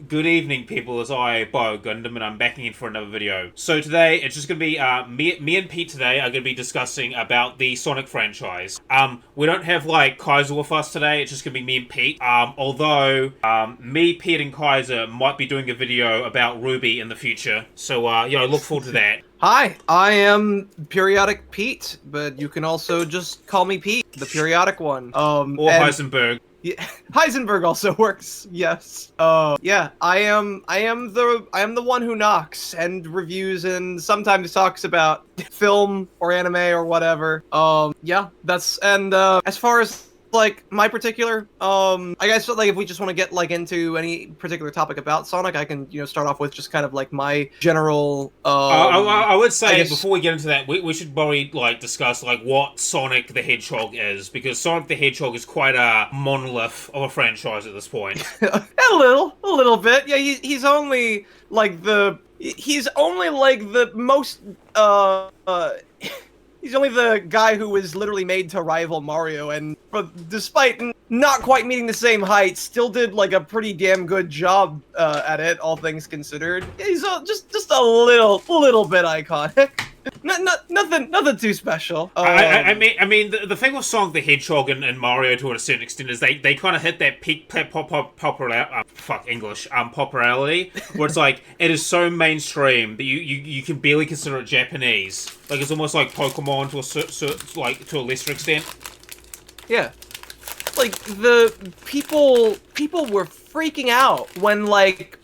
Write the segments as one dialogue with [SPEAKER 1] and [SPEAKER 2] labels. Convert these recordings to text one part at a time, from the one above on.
[SPEAKER 1] Good evening, people. It's I, Bo Gundam, and I'm backing in for another video. So today, it's just going to be me and Pete today are going to be discussing about the Sonic franchise. We don't have like Kaiser with us today. It's just going to be me and Pete. Although me, Pete, and Kaiser might be doing a video about Ruby in the future. So look forward to that.
[SPEAKER 2] Hi, I am Periodic Pete, but you can also just call me Pete, the periodic one.
[SPEAKER 1] Or Heisenberg.
[SPEAKER 2] Yeah, Heisenberg also works. Yes. Yeah, I am the one who knocks and reviews and sometimes talks about film or anime or whatever. Yeah, as far as like my particular I guess like if we just want to get like into any particular topic about Sonic, I can start off with just kind of like my general
[SPEAKER 1] I would say before we get into that, we should probably like discuss like what Sonic the Hedgehog is, because Sonic the Hedgehog is quite a monolith of a franchise at this point.
[SPEAKER 2] a little bit. Yeah, he's only like the most he's only the guy who was literally made to rival Mario, and despite not quite meeting the same height, still did like a pretty damn good job at it, all things considered. He's just a little bit iconic. Nothing too special.
[SPEAKER 1] I mean, the thing with Sonic the Hedgehog and Mario to a certain extent is they kind of hit that peak popularity, where it's like it is so mainstream that you can barely consider it Japanese. Like it's almost like Pokemon to a lesser extent.
[SPEAKER 2] Yeah, like the people were freaking out when like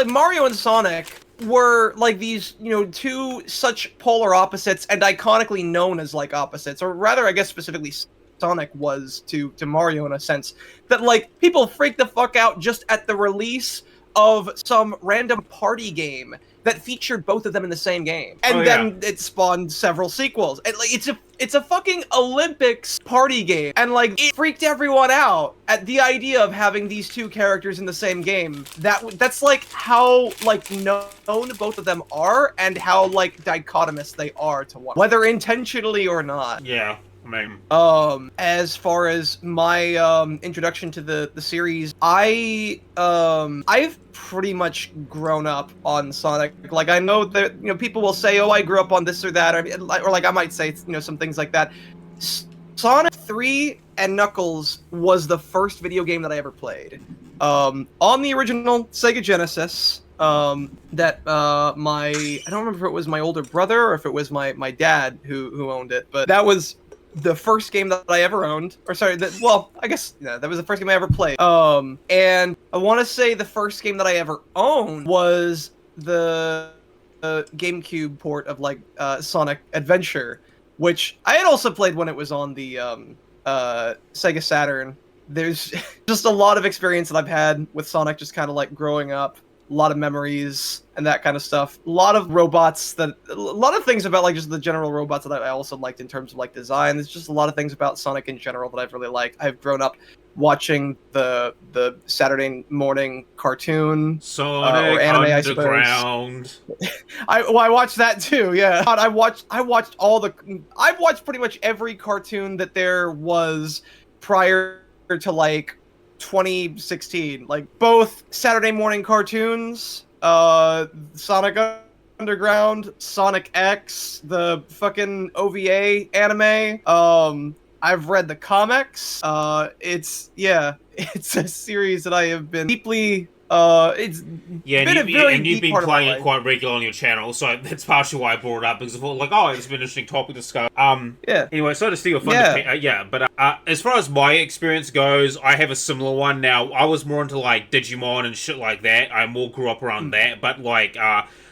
[SPEAKER 2] Mario and Sonic were like these, two such polar opposites and iconically known as like opposites, or rather, I guess specifically Sonic was to Mario in a sense, that like people freaked the fuck out just at the release of some random party game that featured both of them in the same game, and then it spawned several sequels. And like it's a fucking Olympics party game, and like it freaked everyone out at the idea of having these two characters in the same game. That's like how like known both of them are, and how like dichotomous they are to one, whether intentionally or not.
[SPEAKER 1] Yeah. I mean,
[SPEAKER 2] as far as my introduction to the series, I've pretty much grown up on Sonic. Like I know that people will say, "Oh, I grew up on this or that," or like I might say some things like that. Sonic 3 and Knuckles was the first video game that I ever played. On the original Sega Genesis. That I don't remember if it was my older brother or if it was my dad who owned it, but that was the first game that I ever owned, or sorry, that was the first game I ever played. And I want to say the first game that I ever owned was the GameCube port of like Sonic Adventure, which I had also played when it was on the Sega Saturn. There's just a lot of experience that I've had with Sonic, just kind of like growing up. A lot of memories and that kind of stuff. A lot of things about like just the general robots that I also liked in terms of like design. There's just a lot of things about Sonic in general that I've really liked. I've grown up watching the Saturday morning cartoon,
[SPEAKER 1] Sonic
[SPEAKER 2] or anime,
[SPEAKER 1] Underground.
[SPEAKER 2] I watched that too. Yeah, I've watched pretty much every cartoon that there was prior to like 2016, like both Saturday morning cartoons, Sonic Underground, Sonic X, the fucking OVA anime. I've read the comics. It's a series that I have been deeply.
[SPEAKER 1] You've been playing it quite regularly on your channel, so that's partially why I brought it up, because I thought, like, it's been an interesting topic to discuss. Anyway, so to steal your thunder, but as far as my experience goes, I have a similar one. Now, I was more into, like, Digimon and shit like that. I more grew up around that, but, like,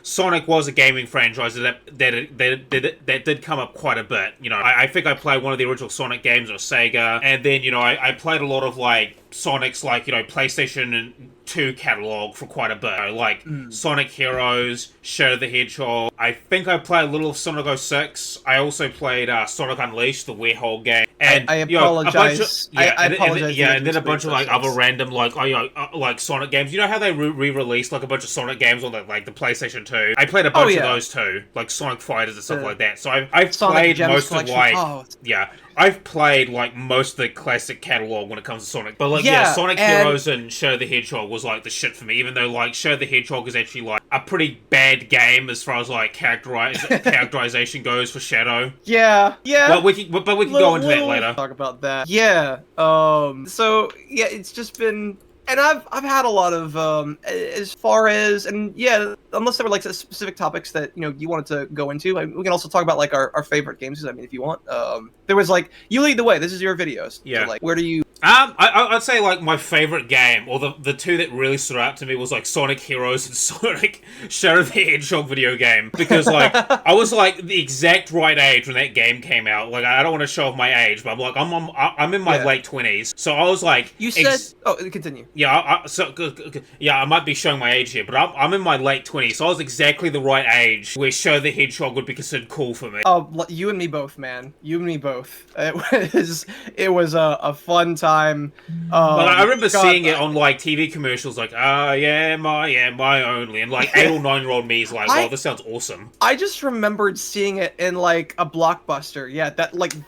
[SPEAKER 1] Sonic was a gaming franchise that did come up quite a bit. I think I played one of the original Sonic games on Sega, and then, I played a lot of, like, Sonic's, like, PlayStation 2 catalog for quite a bit. Like, Sonic Heroes, Shadow the Hedgehog. I think I played a little of Sonic 06. I also played Sonic Unleashed, the Werehog game. And And
[SPEAKER 2] I apologize. I apologize.
[SPEAKER 1] And then a bunch of like other random like Sonic games. You know how they re-released like a bunch of Sonic games on the PlayStation 2? I played a bunch of those too, like Sonic Fighters and stuff like that. So I've played most of I've played like most of the classic catalog when it comes to Sonic. But like Sonic Heroes and Shadow the Hedgehog was like the shit for me, even though like Shadow the Hedgehog is actually like a pretty bad game as far as like characterization goes for Shadow.
[SPEAKER 2] Yeah.
[SPEAKER 1] But we can go into that later.
[SPEAKER 2] Talk about that. Yeah. So yeah, it's just been. And I've had a lot of as far as, and yeah, unless there were like specific topics that you wanted to go into, we can also talk about like our favorite games. I mean, if you want, there was like, you lead the way. This is your videos.
[SPEAKER 1] Yeah.
[SPEAKER 2] So, like, where do you?
[SPEAKER 1] I'd say like my favorite game, or the two that really stood out to me, was like Sonic Heroes and Sonic Shadow the Hedgehog video game, because like I was like the exact right age when that game came out. Like I don't want to show off my age, but I'm in my late 20s, so I was like,
[SPEAKER 2] you said continue.
[SPEAKER 1] Yeah, I might be showing my age here, but I'm in my late 20s, so I was exactly the right age where Shadow the Hedgehog would be considered cool for me.
[SPEAKER 2] Oh, you and me both, man. You and me both. It was a fun time.
[SPEAKER 1] But I remember seeing it on like TV commercials, like I am I only, and like 8 or 9-year-old me is like, wow, this sounds awesome.
[SPEAKER 2] I just remembered seeing it in like a Blockbuster. Yeah,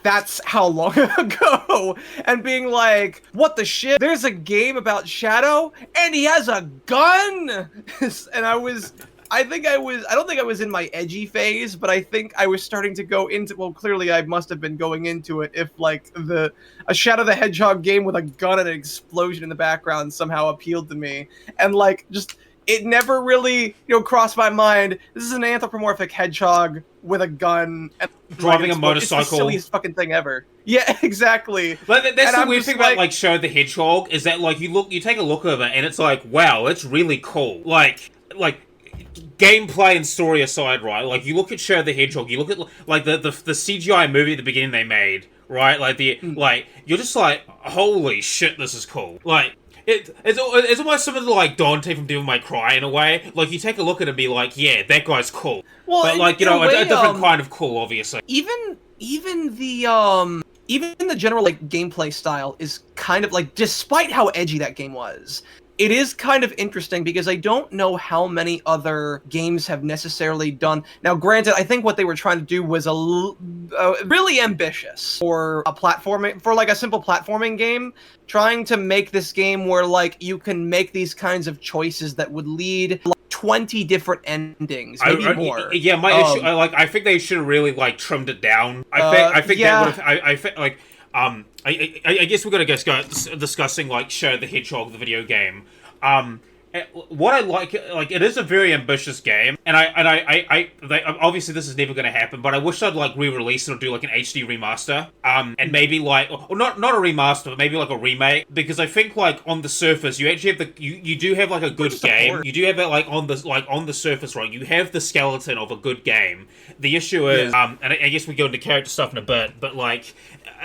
[SPEAKER 2] that's how long ago, and being like, what the shit? There's a game about Shadow, and he has a gun, and I don't think I was in my edgy phase, but I think I was starting to go into, well, clearly I must have been going into it if like a Shadow the Hedgehog game with a gun and an explosion in the background somehow appealed to me. And like, just, it never really, crossed my mind. This is an anthropomorphic hedgehog with a gun and
[SPEAKER 1] driving a motorcycle.
[SPEAKER 2] It's the silliest fucking thing ever. Yeah, exactly.
[SPEAKER 1] But that's the weird thing about like Shadow the Hedgehog, is that like you take a look at it and it's like, wow, it's really cool. Like gameplay and story aside, right? Like, you look at Shadow the Hedgehog, you look at, like, the CGI movie at the beginning they made, right? Like, like, you're just like, holy shit, this is cool. Like, it's almost similar to, like, Dante from Devil May Cry, in a way. Like, you take a look at it and be like, yeah, that guy's cool. Well, but, like, a different kind of cool, obviously.
[SPEAKER 2] Even the general, like, gameplay style is kind of, like, despite how edgy that game was, it is kind of interesting because I don't know how many other games have necessarily done. Now, granted, I think what they were trying to do was really ambitious for like a simple platforming game, trying to make this game where like you can make these kinds of choices that would lead like 20 different endings, maybe more.
[SPEAKER 1] Yeah, my issue, I think they should have really like trimmed it down. I think that would have. I think like. I guess we're gonna go discussing like Shadow the Hedgehog, the video game. What I like, it is a very ambitious game, and obviously this is never gonna happen, but I wish I'd like re-release it or do like an HD remaster, and maybe like, or not a remaster, but maybe like a remake, because I think like on the surface you actually have you do have like a good game. You do have it like on the surface, right? You have the skeleton of a good game. The issue is, and I guess we go into character stuff in a bit, but like,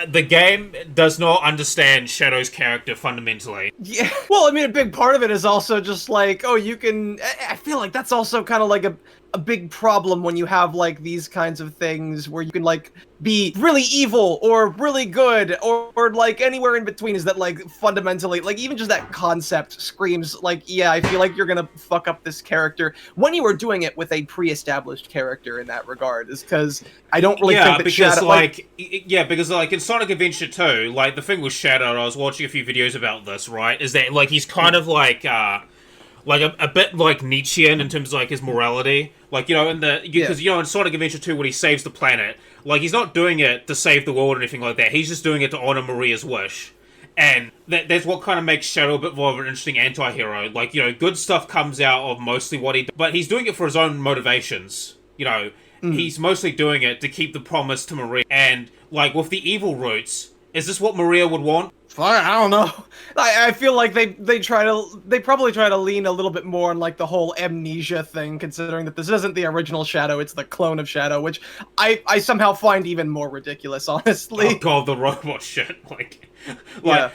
[SPEAKER 1] the game does not understand Shadow's character fundamentally.
[SPEAKER 2] Yeah. Well, I mean, a big part of it is also just like, oh, you can... I feel like that's also kind of like a big problem when you have like these kinds of things where you can like be really evil or really good or like anywhere in between, is that like fundamentally, like even just that concept screams like, yeah, I feel like you're gonna fuck up this character when you were doing it with a pre-established character in that regard, is because I don't really think that
[SPEAKER 1] because
[SPEAKER 2] Shadow,
[SPEAKER 1] because like in Sonic Adventure 2, like the thing with Shadow, I was watching a few videos about this, right, is that like he's kind of like a bit like Nietzschean in terms of like his morality, like, because in Sonic Adventure 2 when he saves the planet, like he's not doing it to save the world or anything like that, he's just doing it to honor Maria's wish. And that's what kind of makes Shadow a bit more of an interesting anti-hero. Like, good stuff comes out of mostly what he does, but he's doing it for his own motivations. He's mostly doing it to keep the promise to Maria. And like with the evil roots, is this what Maria would want?
[SPEAKER 2] I don't know. I feel like they probably try to lean a little bit more on like the whole amnesia thing, considering that this isn't the original Shadow, it's the clone of Shadow, which I somehow find even more ridiculous, honestly.
[SPEAKER 1] Oh god, the robot shit, I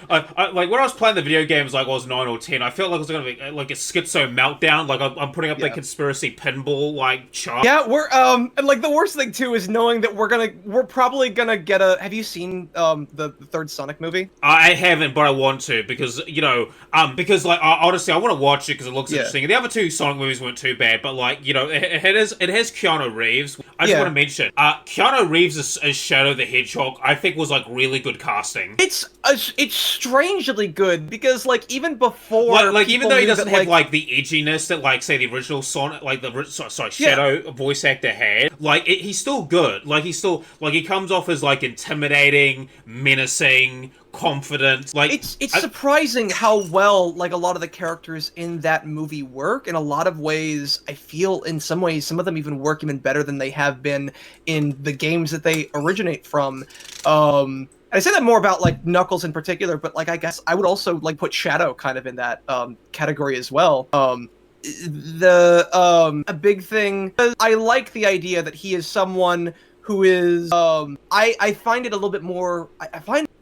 [SPEAKER 1] like when I was playing the video games, like I was 9 or 10, I felt like it was gonna be like a schizo meltdown. Like I'm putting up the conspiracy pinball like chart.
[SPEAKER 2] Yeah, we're and like the worst thing too is knowing that we're probably gonna get a. Have you seen the third Sonic movie?
[SPEAKER 1] I haven't, but I want to because because like honestly I want to watch it because it looks interesting. And the other two Sonic movies weren't too bad, but like it has Keanu Reeves. I just want to mention Keanu Reeves as Shadow the Hedgehog. I think was like really good casting.
[SPEAKER 2] It's strangely good because like even before
[SPEAKER 1] like even though he doesn't have like the edginess that like say the original Sonic Shadow voice actor had, like he's still good. Like he's still like he comes off as like intimidating, menacing, confident. Like
[SPEAKER 2] it's surprising how well like a lot of the characters in that movie work. In a lot of ways, I feel in some ways some of them even work even better than they have been in the games that they originate from. I say that more about like Knuckles in particular, but like I guess I would also like put Shadow kind of in that category as well. A big thing, I like the idea that he is someone who is I find it a little bit more.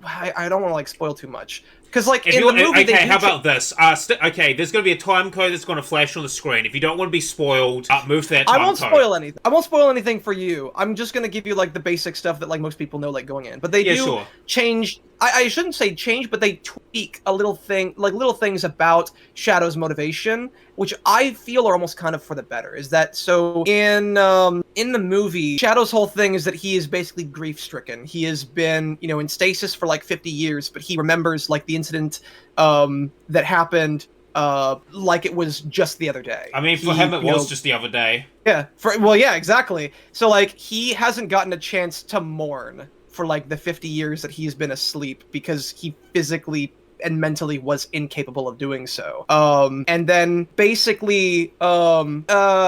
[SPEAKER 2] I don't want to like spoil too much. Because, like, in the movie,
[SPEAKER 1] okay, how about this? Okay, there's going to be a time code that's going to flash on the screen. If you don't want to be spoiled, move to that time code.
[SPEAKER 2] I won't spoil anything. I won't spoil anything for you. I'm just going to give you, like, the basic stuff that, like, most people know, like, going in. But they do change... I shouldn't say change, but they tweak a little thing, like, little things about Shadow's motivation, which I feel are almost kind of for the better. Is that, so, in the movie, Shadow's whole thing is that he is basically grief-stricken. He has been, in stasis for, like, 50 years, but he remembers, like, the incident that happened like it was just the other day.
[SPEAKER 1] I mean, for him it was just the other day.
[SPEAKER 2] Yeah, yeah, exactly. So, like, he hasn't gotten a chance to mourn for, like, the 50 years that he's been asleep because he physically and mentally was incapable of doing so. And then, basically, Robotnik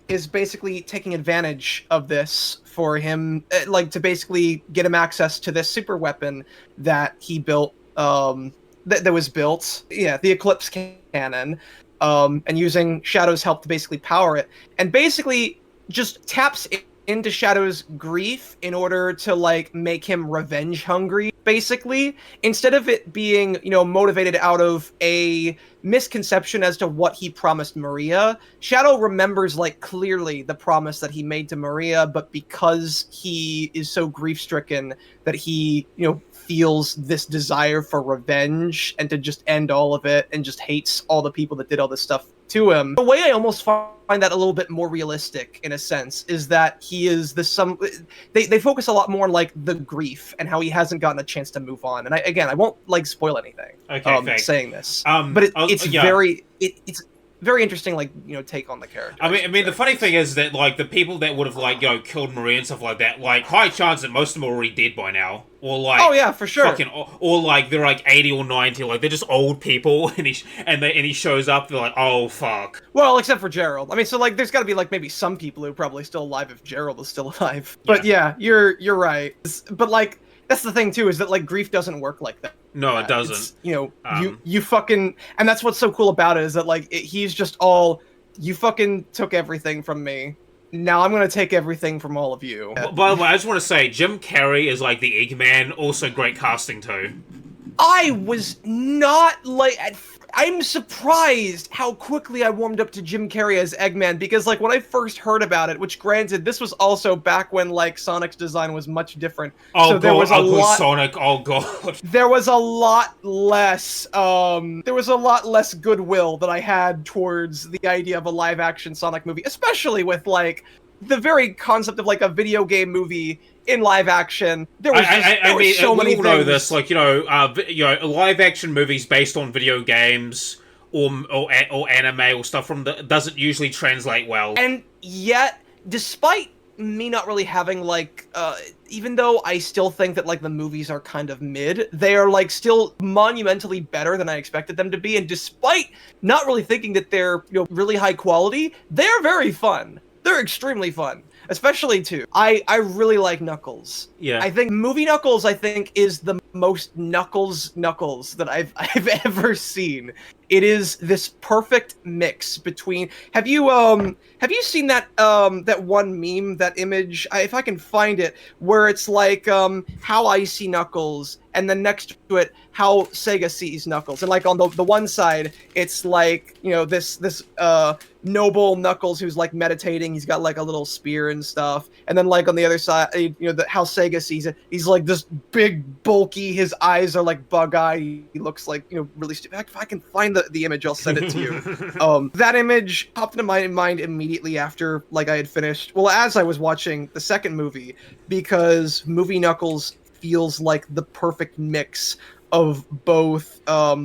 [SPEAKER 2] is basically taking advantage of this for him, like, to basically get him access to this super weapon that he built, that was built, the Eclipse Cannon, and using Shadow's help to basically power it, and basically just taps into Shadow's grief in order to, like, make him revenge hungry, basically. Instead of it being, motivated out of a misconception as to what he promised Maria, Shadow remembers, like, clearly the promise that he made to Maria, but because he is so grief-stricken that he, feels this desire for revenge and to just end all of it and just hates all the people that did all this stuff to him. The way I almost find that a little bit more realistic, in a sense, is that he is they focus a lot more on, like, the grief and how he hasn't gotten a chance to move on. And I won't, like, spoil anything.
[SPEAKER 1] Okay,
[SPEAKER 2] saying this, but it's very interesting, like, take on the character.
[SPEAKER 1] I mean, the funny thing is that, like, the people that would have, like, killed Maria and stuff like that, like, high chance that most of them are already dead by now. Or, like...
[SPEAKER 2] Oh, yeah, for sure.
[SPEAKER 1] Or, like, they're, like, 80 or 90, like, they're just old people, and he shows up, they're like, oh, fuck.
[SPEAKER 2] Well, except for Gerald. I mean, so, like, there's gotta be, like, maybe some people who are probably still alive if Gerald is still alive. But, yeah, you're right. But, like, that's the thing, too, is that, like, grief doesn't work like that.
[SPEAKER 1] No, it doesn't.
[SPEAKER 2] It's, you fucking... And that's what's so cool about it, is that, like, he's just all... You fucking took everything from me. Now I'm gonna take everything from all of you.
[SPEAKER 1] By the way, I just want to say, Jim Carrey is, like, the Eggman, also great casting, too.
[SPEAKER 2] I was not, like... I'm surprised how quickly I warmed up to Jim Carrey as Eggman, because, like, when I first heard about it, which, granted, this was also back when, like, Sonic's design was much different.
[SPEAKER 1] Oh,
[SPEAKER 2] so there was a lot,
[SPEAKER 1] Sonic, oh god.
[SPEAKER 2] There was a lot less, goodwill that I had towards the idea of a live-action Sonic movie, especially with, like, the very concept of, like, a video game movie in live action. There was so many things. We all know this,
[SPEAKER 1] like, live action movies based on video games or anime or stuff doesn't usually translate well.
[SPEAKER 2] And yet, despite me not really having, like, even though I still think that, like, the movies are kind of mid, they are, like, still monumentally better than I expected them to be, and despite not really thinking that they're, really high quality, they're very fun. They're extremely fun. Especially, too. I really like Knuckles.
[SPEAKER 1] Yeah.
[SPEAKER 2] I think movie Knuckles, is the most Knuckles that I've ever seen. It is this perfect mix between. Have you seen that one meme, that image? If I can find it, where it's like how I see Knuckles, and then next to it how Sega sees Knuckles, and like on the one side it's like, you know, this noble Knuckles who's like meditating, he's got like a little spear and stuff, and then like on the other side, you know, how Sega sees it, he's like this big bulky, his eyes are like bug eye, he looks like, you know, really stupid. If I can find the image, I'll send it to you. That image popped into my mind immediately after like I had finished, well, as I was watching the second movie, because movie Knuckles feels like the perfect mix of both.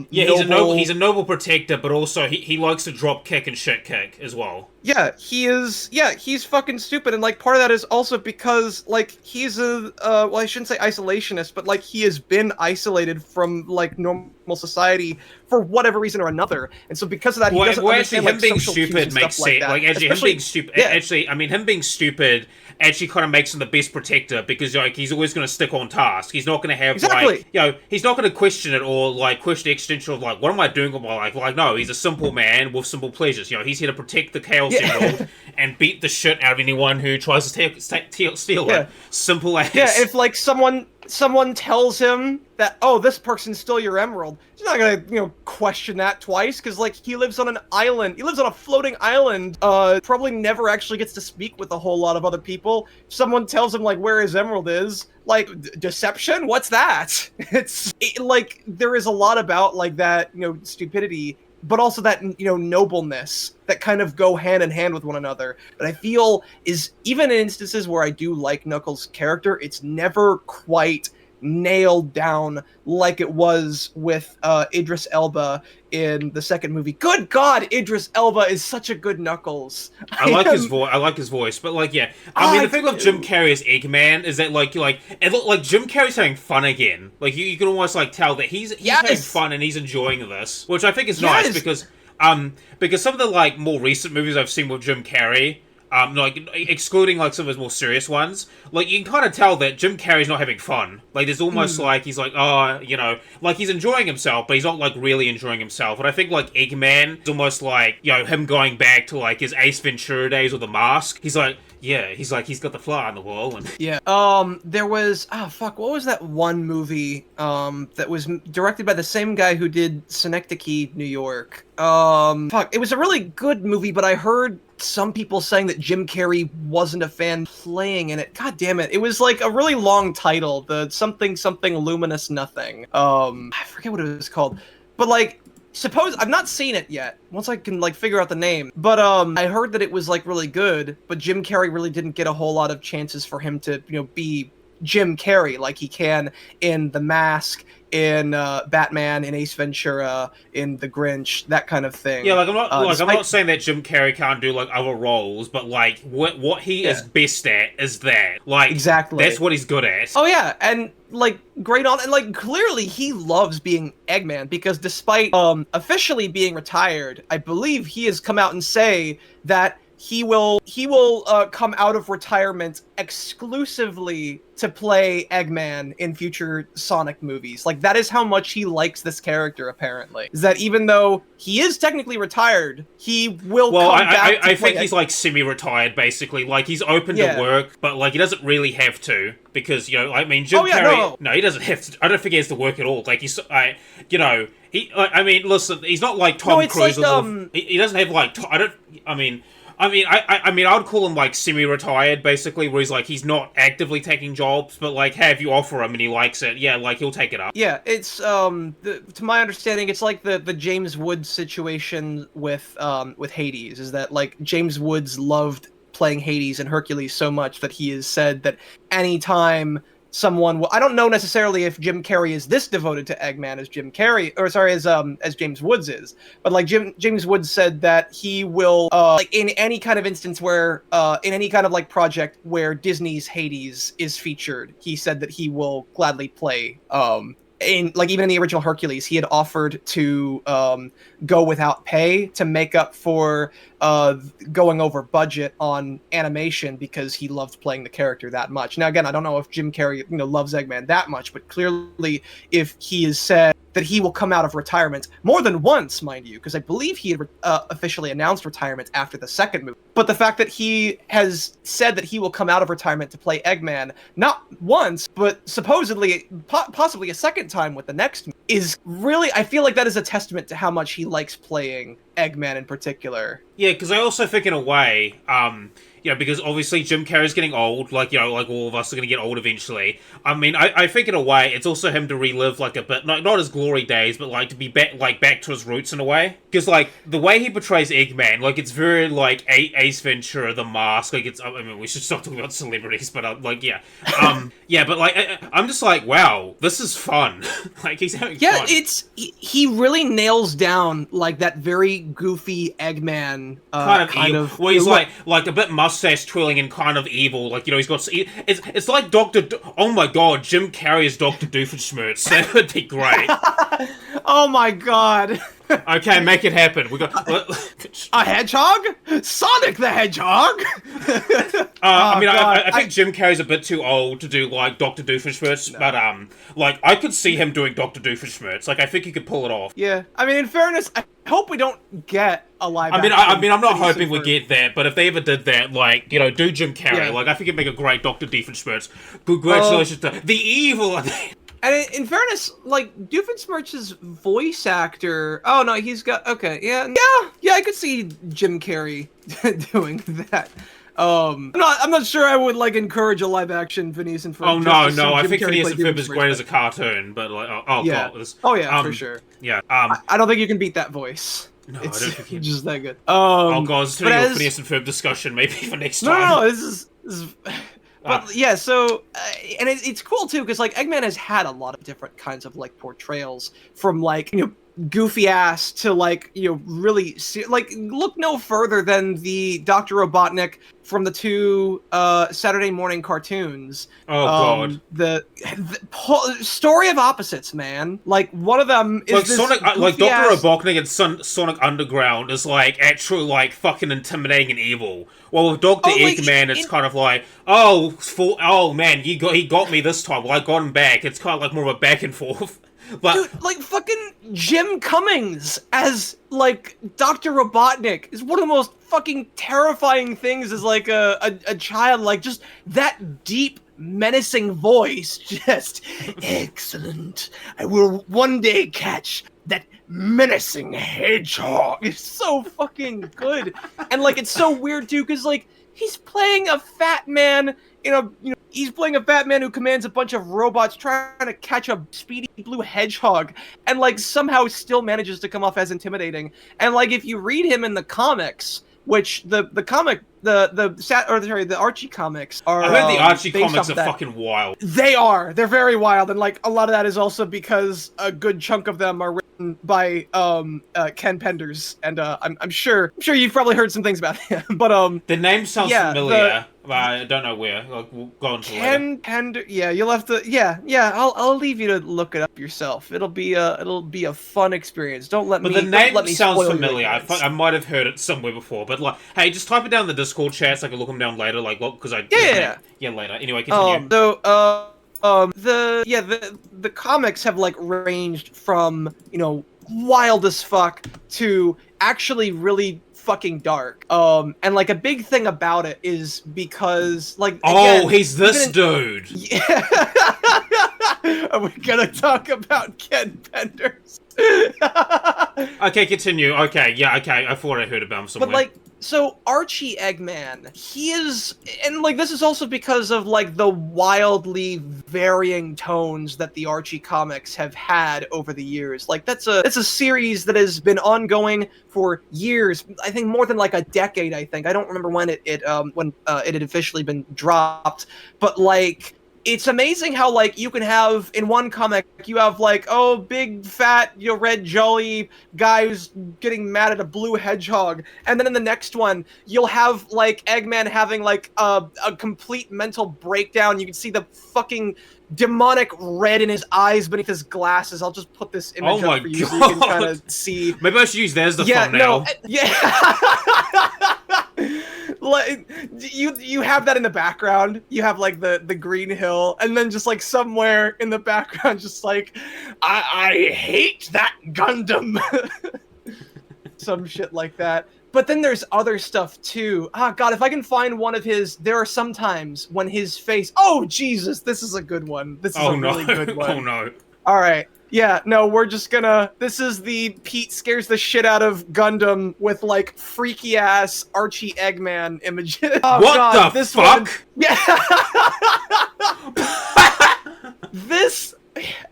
[SPEAKER 1] He's a noble protector, but also he likes to drop kick and shit kick as well.
[SPEAKER 2] Yeah, he is. Yeah, he's fucking stupid, and like part of that is also because like he's a well, I shouldn't say isolationist, but like he has been isolated from like normal society for whatever reason or another, and so because of that, he doesn't understand like
[SPEAKER 1] him being
[SPEAKER 2] social cues
[SPEAKER 1] stupid
[SPEAKER 2] and
[SPEAKER 1] makes
[SPEAKER 2] stuff like
[SPEAKER 1] sense.
[SPEAKER 2] that.
[SPEAKER 1] Like actually, him being stupid.
[SPEAKER 2] Yeah.
[SPEAKER 1] Actually, I mean, him being stupid actually kind of makes him the best protector, because like he's always going to stick on task. He's not going to have like, you know, he's not going to question it or like question the existential of like, what am I doing with my life? Like, no, he's a simple man with simple pleasures. You know, he's here to protect the Chaos Emerald and beat the shit out of anyone who tries to steal it. Simple as.
[SPEAKER 2] Yeah, if like someone tells him that, oh, this person stole your emerald, he's not gonna, you know, question that twice, because like he lives on an island, he lives on a floating island, probably never actually gets to speak with a whole lot of other people. If someone tells him like where his emerald is, like, deception? What's that? Like there is a lot about like that, you know, stupidity, but also that, you know, nobleness that kind of go hand in hand with one another. But I feel is, even in instances where I do like Knuckles' character, it's never quite nailed down like it was with Idris Elba in the second movie. Good God, Idris Elba is such a good Knuckles.
[SPEAKER 1] I like his voice, but like, yeah. I mean, the thing with Jim Carrey as Eggman is that like it looked like Jim Carrey's having fun again. Like you can almost like tell that he's having fun and he's enjoying this, which I think is nice, because some of the like more recent movies I've seen with Jim Carrey, like excluding like some of his more serious ones, like you can kind of tell that Jim Carrey's not having fun. Like there's almost like he's like, oh, you know, like he's enjoying himself, but he's not like really enjoying himself. And I think like Eggman is almost like, you know, him going back to like his Ace Ventura days with the mask. He's like, yeah, he's got the fly on the wall. And
[SPEAKER 2] yeah. There was, what was that one movie that was directed by the same guy who did Synecdoche, New York? It was a really good movie, but I heard some people saying that Jim Carrey wasn't a fan playing in it. God damn it. It was like a really long title, the something luminous nothing. I forget what it was called. But like, suppose I've not seen it yet. Once I can like figure out the name. But I heard that it was like really good, but Jim Carrey really didn't get a whole lot of chances for him to, you know, be Jim Carrey like he can in The Mask, in Batman, in Ace Ventura, in The Grinch, that kind of thing.
[SPEAKER 1] Yeah, like I'm not saying that Jim Carrey can't do like other roles, but like what he is best at is that. Like
[SPEAKER 2] exactly,
[SPEAKER 1] that's what he's good at.
[SPEAKER 2] Oh yeah, and like great on, and like clearly he loves being Eggman, because despite officially being retired, I believe he has come out and say that he will come out of retirement exclusively to play Eggman in future Sonic movies. Like that is how much he likes this character. Apparently, is that even though he is technically retired, he will. Well,
[SPEAKER 1] I think he's like semi-retired basically. Like he's open to work, but like he doesn't really have to, because, you know, I mean, Jim Carrey. No, he doesn't have to. I don't think he has to work at all. Like he's, you know, I mean, listen, he's not like Tom Cruise. Like, he doesn't have like. I would call him like semi-retired, basically, where he's like, he's not actively taking jobs, but like, hey, if you offer him and he likes it, yeah, like he'll take it up.
[SPEAKER 2] Yeah, it's to my understanding, it's like the James Woods situation with Hades, is that like James Woods loved playing Hades and Hercules so much that he has said that anytime someone I don't know necessarily if Jim Carrey is this devoted to Eggman as as James Woods is, but like James Woods said that he will like in any kind of instance where in any kind of like project where Disney's Hades is featured, he said that he will gladly play in like even in the original Hercules, he had offered to go without pay to make up for going over budget on animation because he loved playing the character that much. Now, again, I don't know if Jim Carrey, loves Eggman that much, but clearly, if he has said that he will come out of retirement more than once, mind you, because I believe he had officially announced retirement after the second movie. But the fact that he has said that he will come out of retirement to play Eggman, not once, but supposedly, possibly a second time with the next movie, is really, I feel like that is a testament to how much he likes playing Eggman in particular.
[SPEAKER 1] Yeah, because I also think in a way, because obviously Jim Carrey's getting old, like all of us are going to get old eventually. I mean, I think in a way, it's also him to relive, like, a bit, not his glory days, but, like, to be back to his roots in a way. Because, like, the way he portrays Eggman, like, it's very, like, Ace Ventura, The Mask, like, I mean, we should stop talking about celebrities, but, yeah. Yeah, but, like, I'm just like, wow, this is fun. Like, he's having fun.
[SPEAKER 2] Yeah, he really nails down, like, that very goofy Eggman,
[SPEAKER 1] kind of well, he's like a bit mustache twirling and kind of evil, like, he's got, it's like oh my god, Jim Carrey is Dr. Doofenshmirtz. That would be great.
[SPEAKER 2] Oh my god.
[SPEAKER 1] Okay, make it happen. We got
[SPEAKER 2] a hedgehog? Sonic the Hedgehog?
[SPEAKER 1] I think Jim Carrey's a bit too old to do, like, Dr. Doofenshmirtz, no. But like, I could see him doing Dr. Doofenshmirtz. Like, I think he could pull it off.
[SPEAKER 2] Yeah, I mean, in fairness, I hope we don't get a live action.
[SPEAKER 1] I mean, I'm not hoping we get that, but if they ever did that, like, do Jim Carrey. Yeah. Like, I think it'd make a great Dr. Doofenshmirtz. Congratulations to the evil.
[SPEAKER 2] And in fairness, like, Doofenshmirtz's voice actor... Oh, no, he's got... Okay, yeah, I could see Jim Carrey doing that. I'm not sure I would, like, encourage a live-action Phineas and Ferb.
[SPEAKER 1] Oh, no, I think Phineas and Ferb is great as a cartoon, but, like,
[SPEAKER 2] yeah.
[SPEAKER 1] God.
[SPEAKER 2] For sure.
[SPEAKER 1] Yeah,
[SPEAKER 2] I don't think you can beat that voice.
[SPEAKER 1] No,
[SPEAKER 2] it's
[SPEAKER 1] I don't think you
[SPEAKER 2] just that good.
[SPEAKER 1] Oh, God, it's turning into a Phineas and Ferb discussion, maybe, for next time.
[SPEAKER 2] No, this is... But yeah, so, and it's cool too, because, like, Eggman has had a lot of different kinds of, like, portrayals, from, like, goofy ass to, like, really, like, look no further than the Dr. Robotnik from the two Saturday morning cartoons.
[SPEAKER 1] Oh, God.
[SPEAKER 2] The story of opposites, man. Like, one of them is
[SPEAKER 1] like
[SPEAKER 2] this
[SPEAKER 1] Sonic, like, Dr. Robotnik and Sonic Underground is, like, actually, like, fucking intimidating and evil. Well, with Dr. Eggman, it's kind of like, oh man, he got me this time. Well, I got him back. It's kind of like more of a back and forth. But,
[SPEAKER 2] dude, like, fucking Jim Cummings as, like, Dr. Robotnik is one of the most fucking terrifying things as, like, a child. Like, just that deep, menacing voice. Just, excellent. I will one day catch that menacing hedgehog. It's so fucking good. And, like, it's so weird, too, because, like, he's playing a fat man he's playing a fat man who commands a bunch of robots trying to catch a speedy blue hedgehog, and, like, somehow still manages to come off as intimidating. And, like, if you read him in the comics, which the Archie comics are...
[SPEAKER 1] I heard the Archie comics are fucking wild.
[SPEAKER 2] They are. They're very wild, and, like, a lot of that is also because a good chunk of them are written by Ken Penders, and I'm sure you've probably heard some things about him. But
[SPEAKER 1] the name sounds familiar. I don't know where. Like, we'll go into
[SPEAKER 2] Ken Penders. Yeah, you'll have to. Yeah. I'll leave you to look it up yourself. It'll be a fun experience. Don't let me.
[SPEAKER 1] But the name sounds familiar. I might have heard it somewhere before. But, like, hey, just type it down in the Discord chat so I can look them down later. Like, look, because later. Anyway, continue.
[SPEAKER 2] The comics have, like, ranged from, wild as fuck to actually really fucking dark. And, like, a big thing about it is because, like, again,
[SPEAKER 1] he's this dude.
[SPEAKER 2] Yeah. Are we gonna talk about Ken Penders?
[SPEAKER 1] Okay, continue. Okay, I thought I heard about him somewhere.
[SPEAKER 2] But, like, so Archie Eggman, he is, and, like, this is also because of, like, the wildly varying tones that the Archie comics have had over the years. Like, that's a series that has been ongoing for years. I think more than, like, a decade. I don't remember when it had officially been dropped, but, like, it's amazing how, like, you can have, in one comic, you have, like, oh, big, fat, red, jolly guy who's getting mad at a blue hedgehog, and then in the next one, you'll have, like, Eggman having, like, a complete mental breakdown. You can see the fucking demonic red in his eyes beneath his glasses. I'll just put this image up for you so you can kind of see.
[SPEAKER 1] Maybe I should use that as the thumbnail.
[SPEAKER 2] Like, you have that in the background. You have like the green hill, and then just like somewhere in the background, just like, I hate that Gundam. Some shit like that. But then there's other stuff too. Ah, God, if I can find one of his, there are some times when his face. Oh Jesus, this is a good one. This is really good one.
[SPEAKER 1] Oh no.
[SPEAKER 2] All right. Yeah, no, we're just gonna... This is the Pete scares the shit out of Gundam with, like, freaky-ass Archie Eggman images. Oh,
[SPEAKER 1] what
[SPEAKER 2] God,
[SPEAKER 1] the fuck?
[SPEAKER 2] Yeah. This...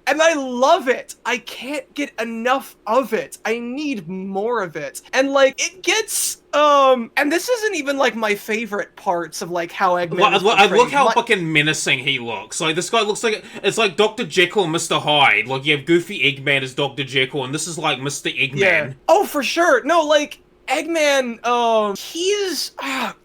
[SPEAKER 2] And I love it. I can't get enough of it. I need more of it. And, like, it gets... And this isn't even, like, my favorite parts of, like, how Eggman is portrayed.
[SPEAKER 1] Look how fucking menacing he looks. Like, this guy looks like... It's like Dr. Jekyll and Mr. Hyde. Like, you have Goofy Eggman as Dr. Jekyll, and this is, like, Mr. Eggman.
[SPEAKER 2] Yeah. Oh, for sure. No, like, Eggman, he's...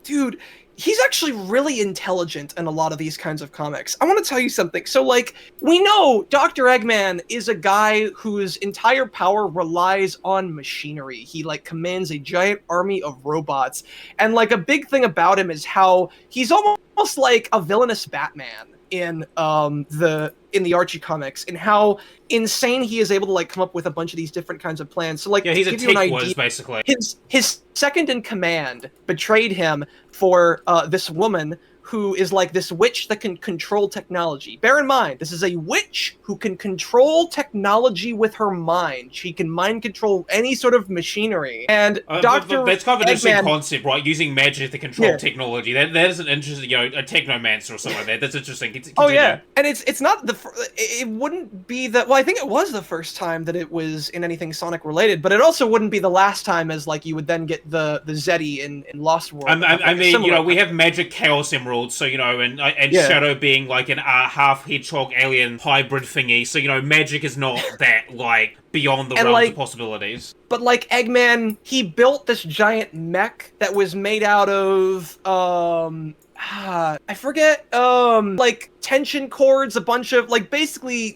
[SPEAKER 2] dude... He's actually really intelligent in a lot of these kinds of comics. I want to tell you something. So, like, we know Dr. Eggman is a guy whose entire power relies on machinery. He, like, commands a giant army of robots. And, like, a big thing about him is how he's almost like a villainous Batman in the Archie comics, and how insane he is able to, like, come up with a bunch of these different kinds of plans. So, like,
[SPEAKER 1] yeah, he's a tech whiz, basically.
[SPEAKER 2] His second in command betrayed him for this woman who is like this witch that can control technology. Bear in mind, this is a witch who can control technology with her mind. She can mind control any sort of machinery. And Dr.
[SPEAKER 1] That's kind of an interesting concept, right? Using magic to control technology. That is an interesting, a technomancer or something like that. That's interesting. Continue.
[SPEAKER 2] Oh yeah, and it's not it wouldn't be the, well, I think it was the first time that it was in anything Sonic related, but it also wouldn't be the last time, as like you would then get the Zeddy in Lost World.
[SPEAKER 1] I mean, we have magic Chaos Emerald. So, and Shadow being like an half hedgehog alien hybrid thingy. So, magic is not that, like, beyond the realms of possibilities.
[SPEAKER 2] But, like, Eggman, he built this giant mech that was made out of, I forget, like, tension cords, a bunch of, like, basically,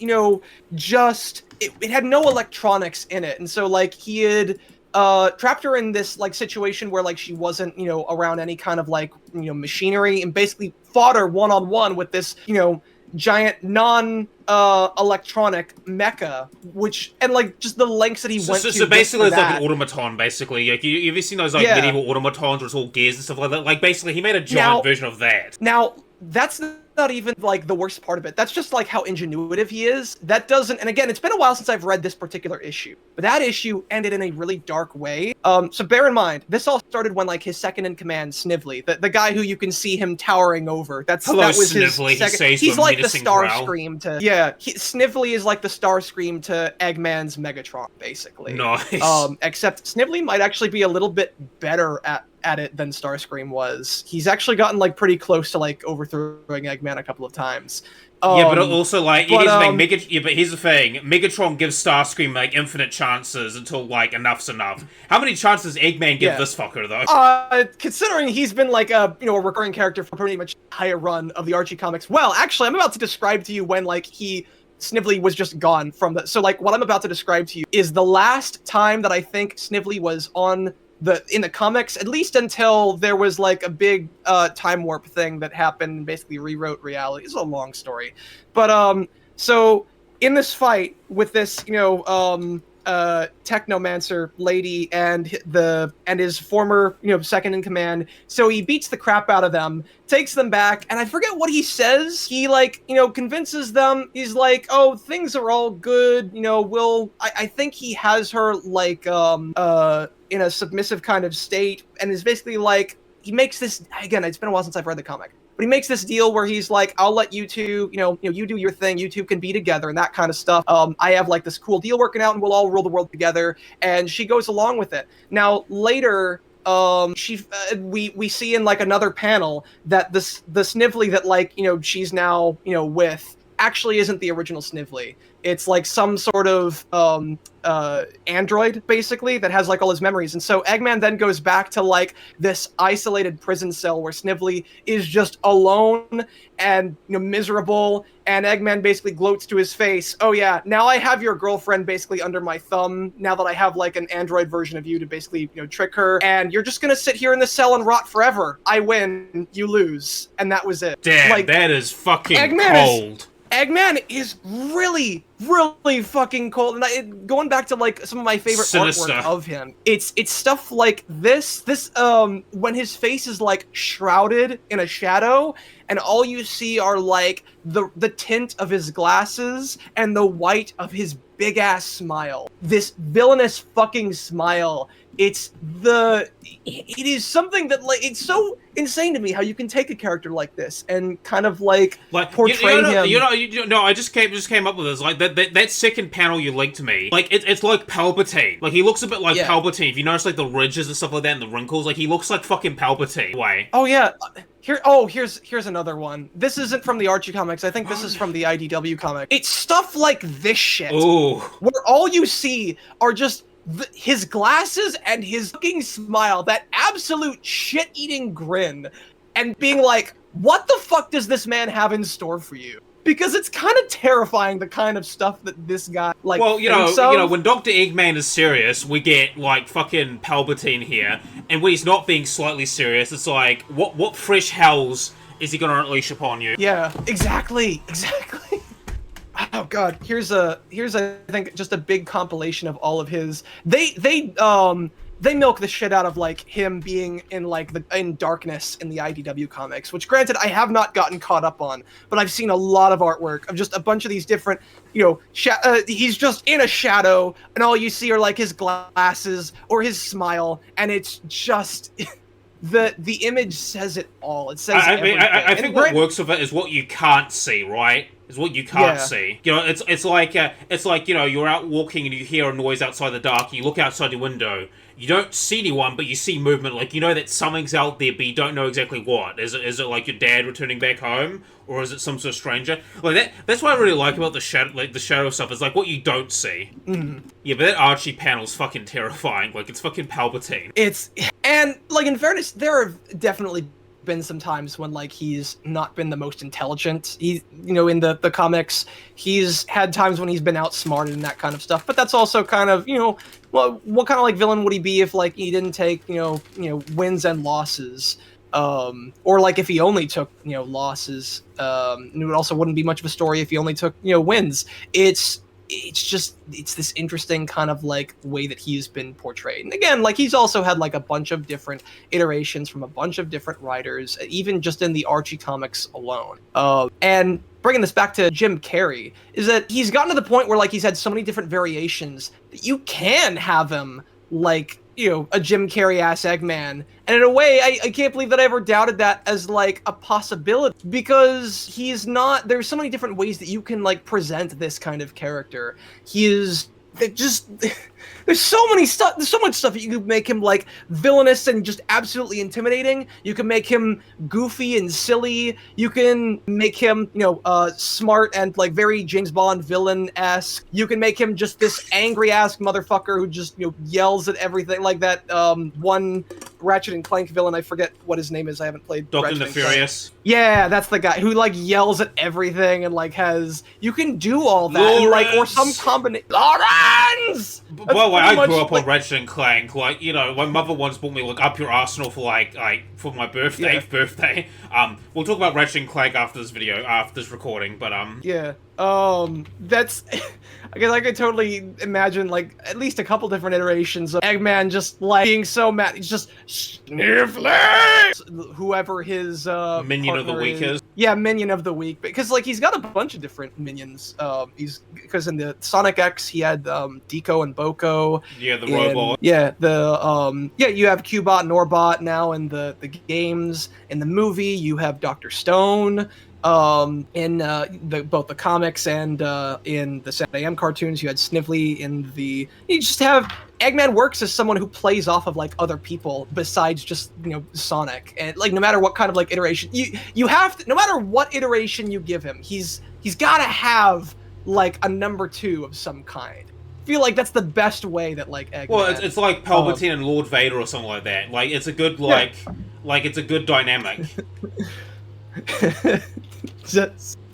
[SPEAKER 2] just, it had no electronics in it. And so, like, he had... trapped her in this, like, situation where, like, she wasn't, around any kind of, like, machinery, and basically fought her one-on-one with this, giant non-electronic mecha, and, like, just the lengths that he went to.
[SPEAKER 1] So basically it's like an automaton, basically. Like, you've ever seen those, like, medieval automatons where it's all gears and stuff like that? Like, basically, he made a giant version of that.
[SPEAKER 2] Now, that's not even, like, the worst part of it. That's just, like, how ingenuitive he is. That doesn't... And again, it's been a while since I've read this particular issue. But that issue ended in a really dark way. So bear in mind, this all started when, like, his second-in-command, Snively, the guy who you can see him towering over. That was
[SPEAKER 1] Snively.
[SPEAKER 2] His second... He's like the Starscream to... Yeah, Snively is like the Starscream to Eggman's Megatron, basically.
[SPEAKER 1] Nice.
[SPEAKER 2] Except Snively might actually be a little bit better at it than Starscream was. He's actually gotten, like, pretty close to, like, overthrowing Eggman a couple of times.
[SPEAKER 1] Yeah, but also, like, here's the thing. Megatron gives Starscream, like, infinite chances until, like, enough's enough. How many chances does Eggman give this fucker, though?
[SPEAKER 2] Considering he's been, like, a recurring character for pretty much the entire run of the Archie comics. Well, actually, I'm about to describe to you when, like, Snively was just gone from the... So, like, what I'm about to describe to you is the last time that I think Snively was in the comics, at least until there was, like, a big time warp thing that happened and basically rewrote reality. It's a long story. But, so, in this fight with this, technomancer lady and his former, second in command, so he beats the crap out of them, takes them back, and I forget what he says. He, like, convinces them, he's like, oh, things are all good, I think he has her, like, in a submissive kind of state, and is basically like, he makes this, again, it's been a while since I've read the comic, but he makes this deal where he's like, I'll let you two, you do your thing, you two can be together and that kind of stuff. I have, like, this cool deal working out and we'll all rule the world together, and she goes along with it. Now, later, we see in like another panel that the Snively that like, you know, she's now, you know, with actually isn't the original Snively. It's like some sort of android, basically, that has like all his memories. And so Eggman then goes back to like this isolated prison cell where Snively is just alone and, you know, miserable. And Eggman basically gloats to his face, "Oh yeah, now I have your girlfriend basically under my thumb, now that I have like an android version of you to basically, you know, trick her, and you're just gonna sit here in the cell and rot forever. I win, you lose." And that was it.
[SPEAKER 1] Damn, like, that is fucking cold.
[SPEAKER 2] Eggman is really, really fucking cold. And going back to like some of my favorite artwork of him, it's stuff like this when his face is like shrouded in a shadow, and all you see are like the tint of his glasses and the white of his big ass smile. This villainous fucking smile. It is something that, like, it's so insane to me how you can take a character like this and kind of like portray him.
[SPEAKER 1] I just came up with this. Like that second panel you linked to me. Like it's like Palpatine. Like he looks a bit like Palpatine. If you notice like the ridges and stuff like that and the wrinkles, like he looks like fucking Palpatine. Way.
[SPEAKER 2] Oh yeah. Here's another one. This isn't from the Archie comics. I think this is from the IDW comic. It's stuff like this shit.
[SPEAKER 1] Ooh.
[SPEAKER 2] Where all you see are just his glasses and his fucking smile, that absolute shit-eating grin, and being like, what the fuck does this man have in store for you? Because it's kind of terrifying, the kind of stuff that this guy, like,
[SPEAKER 1] well, you know, when Dr. Eggman is serious, we get, like, fucking Palpatine here, and when he's not being slightly serious, it's like, what fresh hells is he gonna unleash upon you?
[SPEAKER 2] Yeah, exactly. Oh god, here's I think just a big compilation of all of his. They milk the shit out of like him being in like in darkness in the IDW comics, which granted I have not gotten caught up on, but I've seen a lot of artwork of just a bunch of these different, you know, he's just in a shadow and all you see are like his glasses or his smile, and it's just the image says it all. It says everything.
[SPEAKER 1] I think what works with it is what you can't see, right? Is what you can't see. You know, it's like you know, you're out walking and you hear a noise outside the dark. And you look outside the window. You don't see anyone, but you see movement. Like, you know that something's out there, but you don't know exactly what. Is it like your dad returning back home, or is it some sort of stranger? Like that's what I really like about the shadow stuff. Is like what you don't see.
[SPEAKER 2] Mm-hmm.
[SPEAKER 1] Yeah, but that Archie panel's fucking terrifying. Like it's fucking Palpatine.
[SPEAKER 2] And like in fairness, there have definitely been some times when like he's not been the most intelligent. He, you know, in the comics, he's had times when he's been outsmarted and that kind of stuff. But that's also kind of, you know, well, what kind of like villain would he be if like he didn't take, you know, wins and losses, or like if he only took, you know, losses. And it also wouldn't be much of a story if he only took, you know, wins. It's this interesting kind of like way that he's been portrayed. And again, like he's also had like a bunch of different iterations from a bunch of different writers, even just in the Archie comics alone. And bringing this back to Jim Carrey, is that he's gotten to the point where like he's had so many different variations that you can have him like, you know, a Jim Carrey-ass Eggman. And in a way, I can't believe that I ever doubted that as, like, a possibility. Because he's not... There's so many different ways that you can, like, present this kind of character. He is... There's so many stuff. There's so much stuff that you could make him like villainous and just absolutely intimidating. You can make him goofy and silly. You can make him, you know, smart and like very James Bond villain-esque. You can make him just this angry-ass motherfucker who just, you know, yells at everything, like that one Ratchet and Clank villain. I forget what his name is. I haven't played
[SPEAKER 1] Dr. Nefarious.
[SPEAKER 2] Yeah, that's the guy who like yells at everything and like has. You can do all that, and, like, or some combination. Lawrence.
[SPEAKER 1] Well, I grew up on Ratchet and Clank. Like, you know, my mother once bought me like Up Your Arsenal for like for my birthday. We'll talk about Ratchet and Clank after this video, after this recording. But
[SPEAKER 2] yeah. That's, I guess I could totally imagine, like, at least a couple different iterations of Eggman just, like, being so mad. He's just, Sniffly! Whoever his,
[SPEAKER 1] Minion of the Week is.
[SPEAKER 2] Yeah, Minion of the Week. Because, like, he's got a bunch of different minions. Because in the Sonic X, he had, Deco and Boko.
[SPEAKER 1] Yeah, the robot.
[SPEAKER 2] Yeah, you have Cubot and Orbot now in the games. In the movie, you have Dr. Stone. In both the comics and in the Saturday AM cartoons. You had Snively you just have Eggman works as someone who plays off of like other people besides just Sonic, and like no matter what kind of like iteration you have to, no matter what iteration you give him, he's got to have like a number 2 of some kind. I feel like that's the best way that like Eggman.
[SPEAKER 1] Well, it's like Palpatine and Lord Vader or something like that. Like it's a good it's a good dynamic.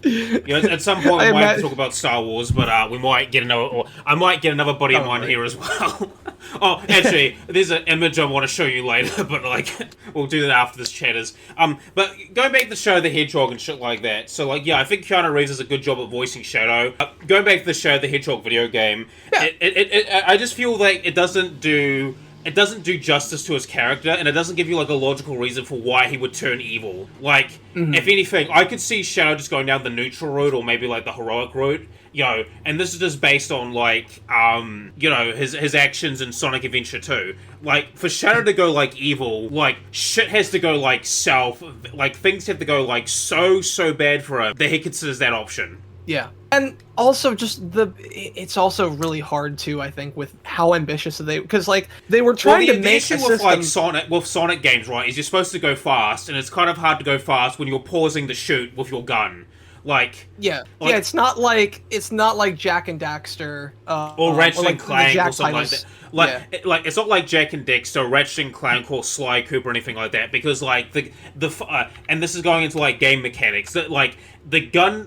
[SPEAKER 1] At some point we might have to talk about Star Wars, but we might get I might get another buddy of mine here as well. Oh, actually, there's an image I want to show you later, but like we'll do that after this chat is. But going back to Shadow the Hedgehog and shit like that. So like, yeah, I think Keanu Reeves does a good job at voicing Shadow. Going back to the Shadow the Hedgehog video game, I just feel like it doesn't do justice to his character, and it doesn't give you like a logical reason for why he would turn evil. Like, if anything, I could see Shadow just going down the neutral route or maybe like the heroic route, and this is just based on like, his actions in Sonic Adventure 2. Like, for Shadow to go like evil, like shit has to go like south, like things have to go like so bad for him that he considers that option.
[SPEAKER 2] Yeah. And also just it's also really hard too, I think, with how ambitious because like they were trying to make
[SPEAKER 1] the issue with like Sonic games, right, is you're supposed to go fast, and it's kind of hard to go fast when you're pausing to shoot with your gun. Like
[SPEAKER 2] it's not like Jak and Daxter
[SPEAKER 1] or Ratchet and Clank or something like that. Like it's not like Jak and Daxter, Ratchet and Clank, or Sly Cooper or anything like that, because like and this is going into like game mechanics that like the gun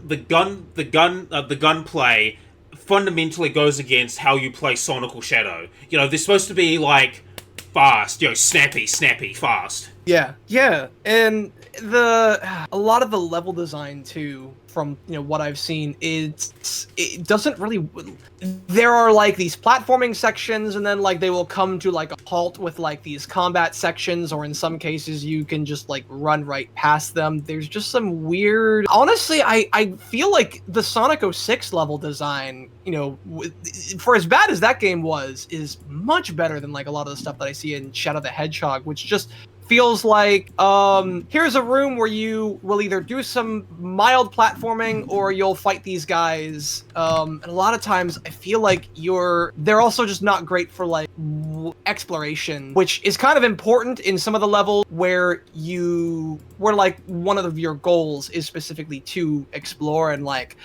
[SPEAKER 1] play fundamentally goes against how you play Sonic or Shadow. They're supposed to be like fast, snappy, fast.
[SPEAKER 2] Yeah, and a lot of the level design too, from what I've seen, it doesn't really. There are like these platforming sections, and then like they will come to like a halt with like these combat sections, or in some cases you can just like run right past them. There's just some weird. Honestly, I feel like the Sonic 06 level design, for as bad as that game is much better than like a lot of the stuff that I see in Shadow the Hedgehog, which just feels like here's a room where you will either do some mild platforming or you'll fight these guys, and a lot of times I feel like they're also just not great for like exploration, which is kind of important in some of the levels where like one of your goals is specifically to explore and like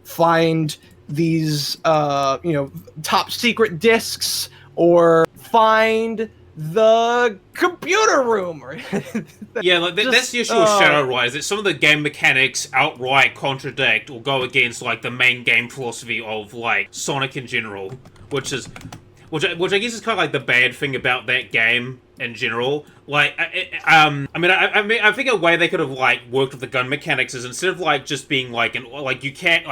[SPEAKER 2] find these top secret discs, or find the computer room.
[SPEAKER 1] That's the issue with Shadow, right? Is that some of the game mechanics outright contradict or go against like the main game philosophy of like Sonic in general, which I guess is kind of like the bad thing about that game in general. Like, I think a way they could have like worked with the gun mechanics is, instead of like just being like you can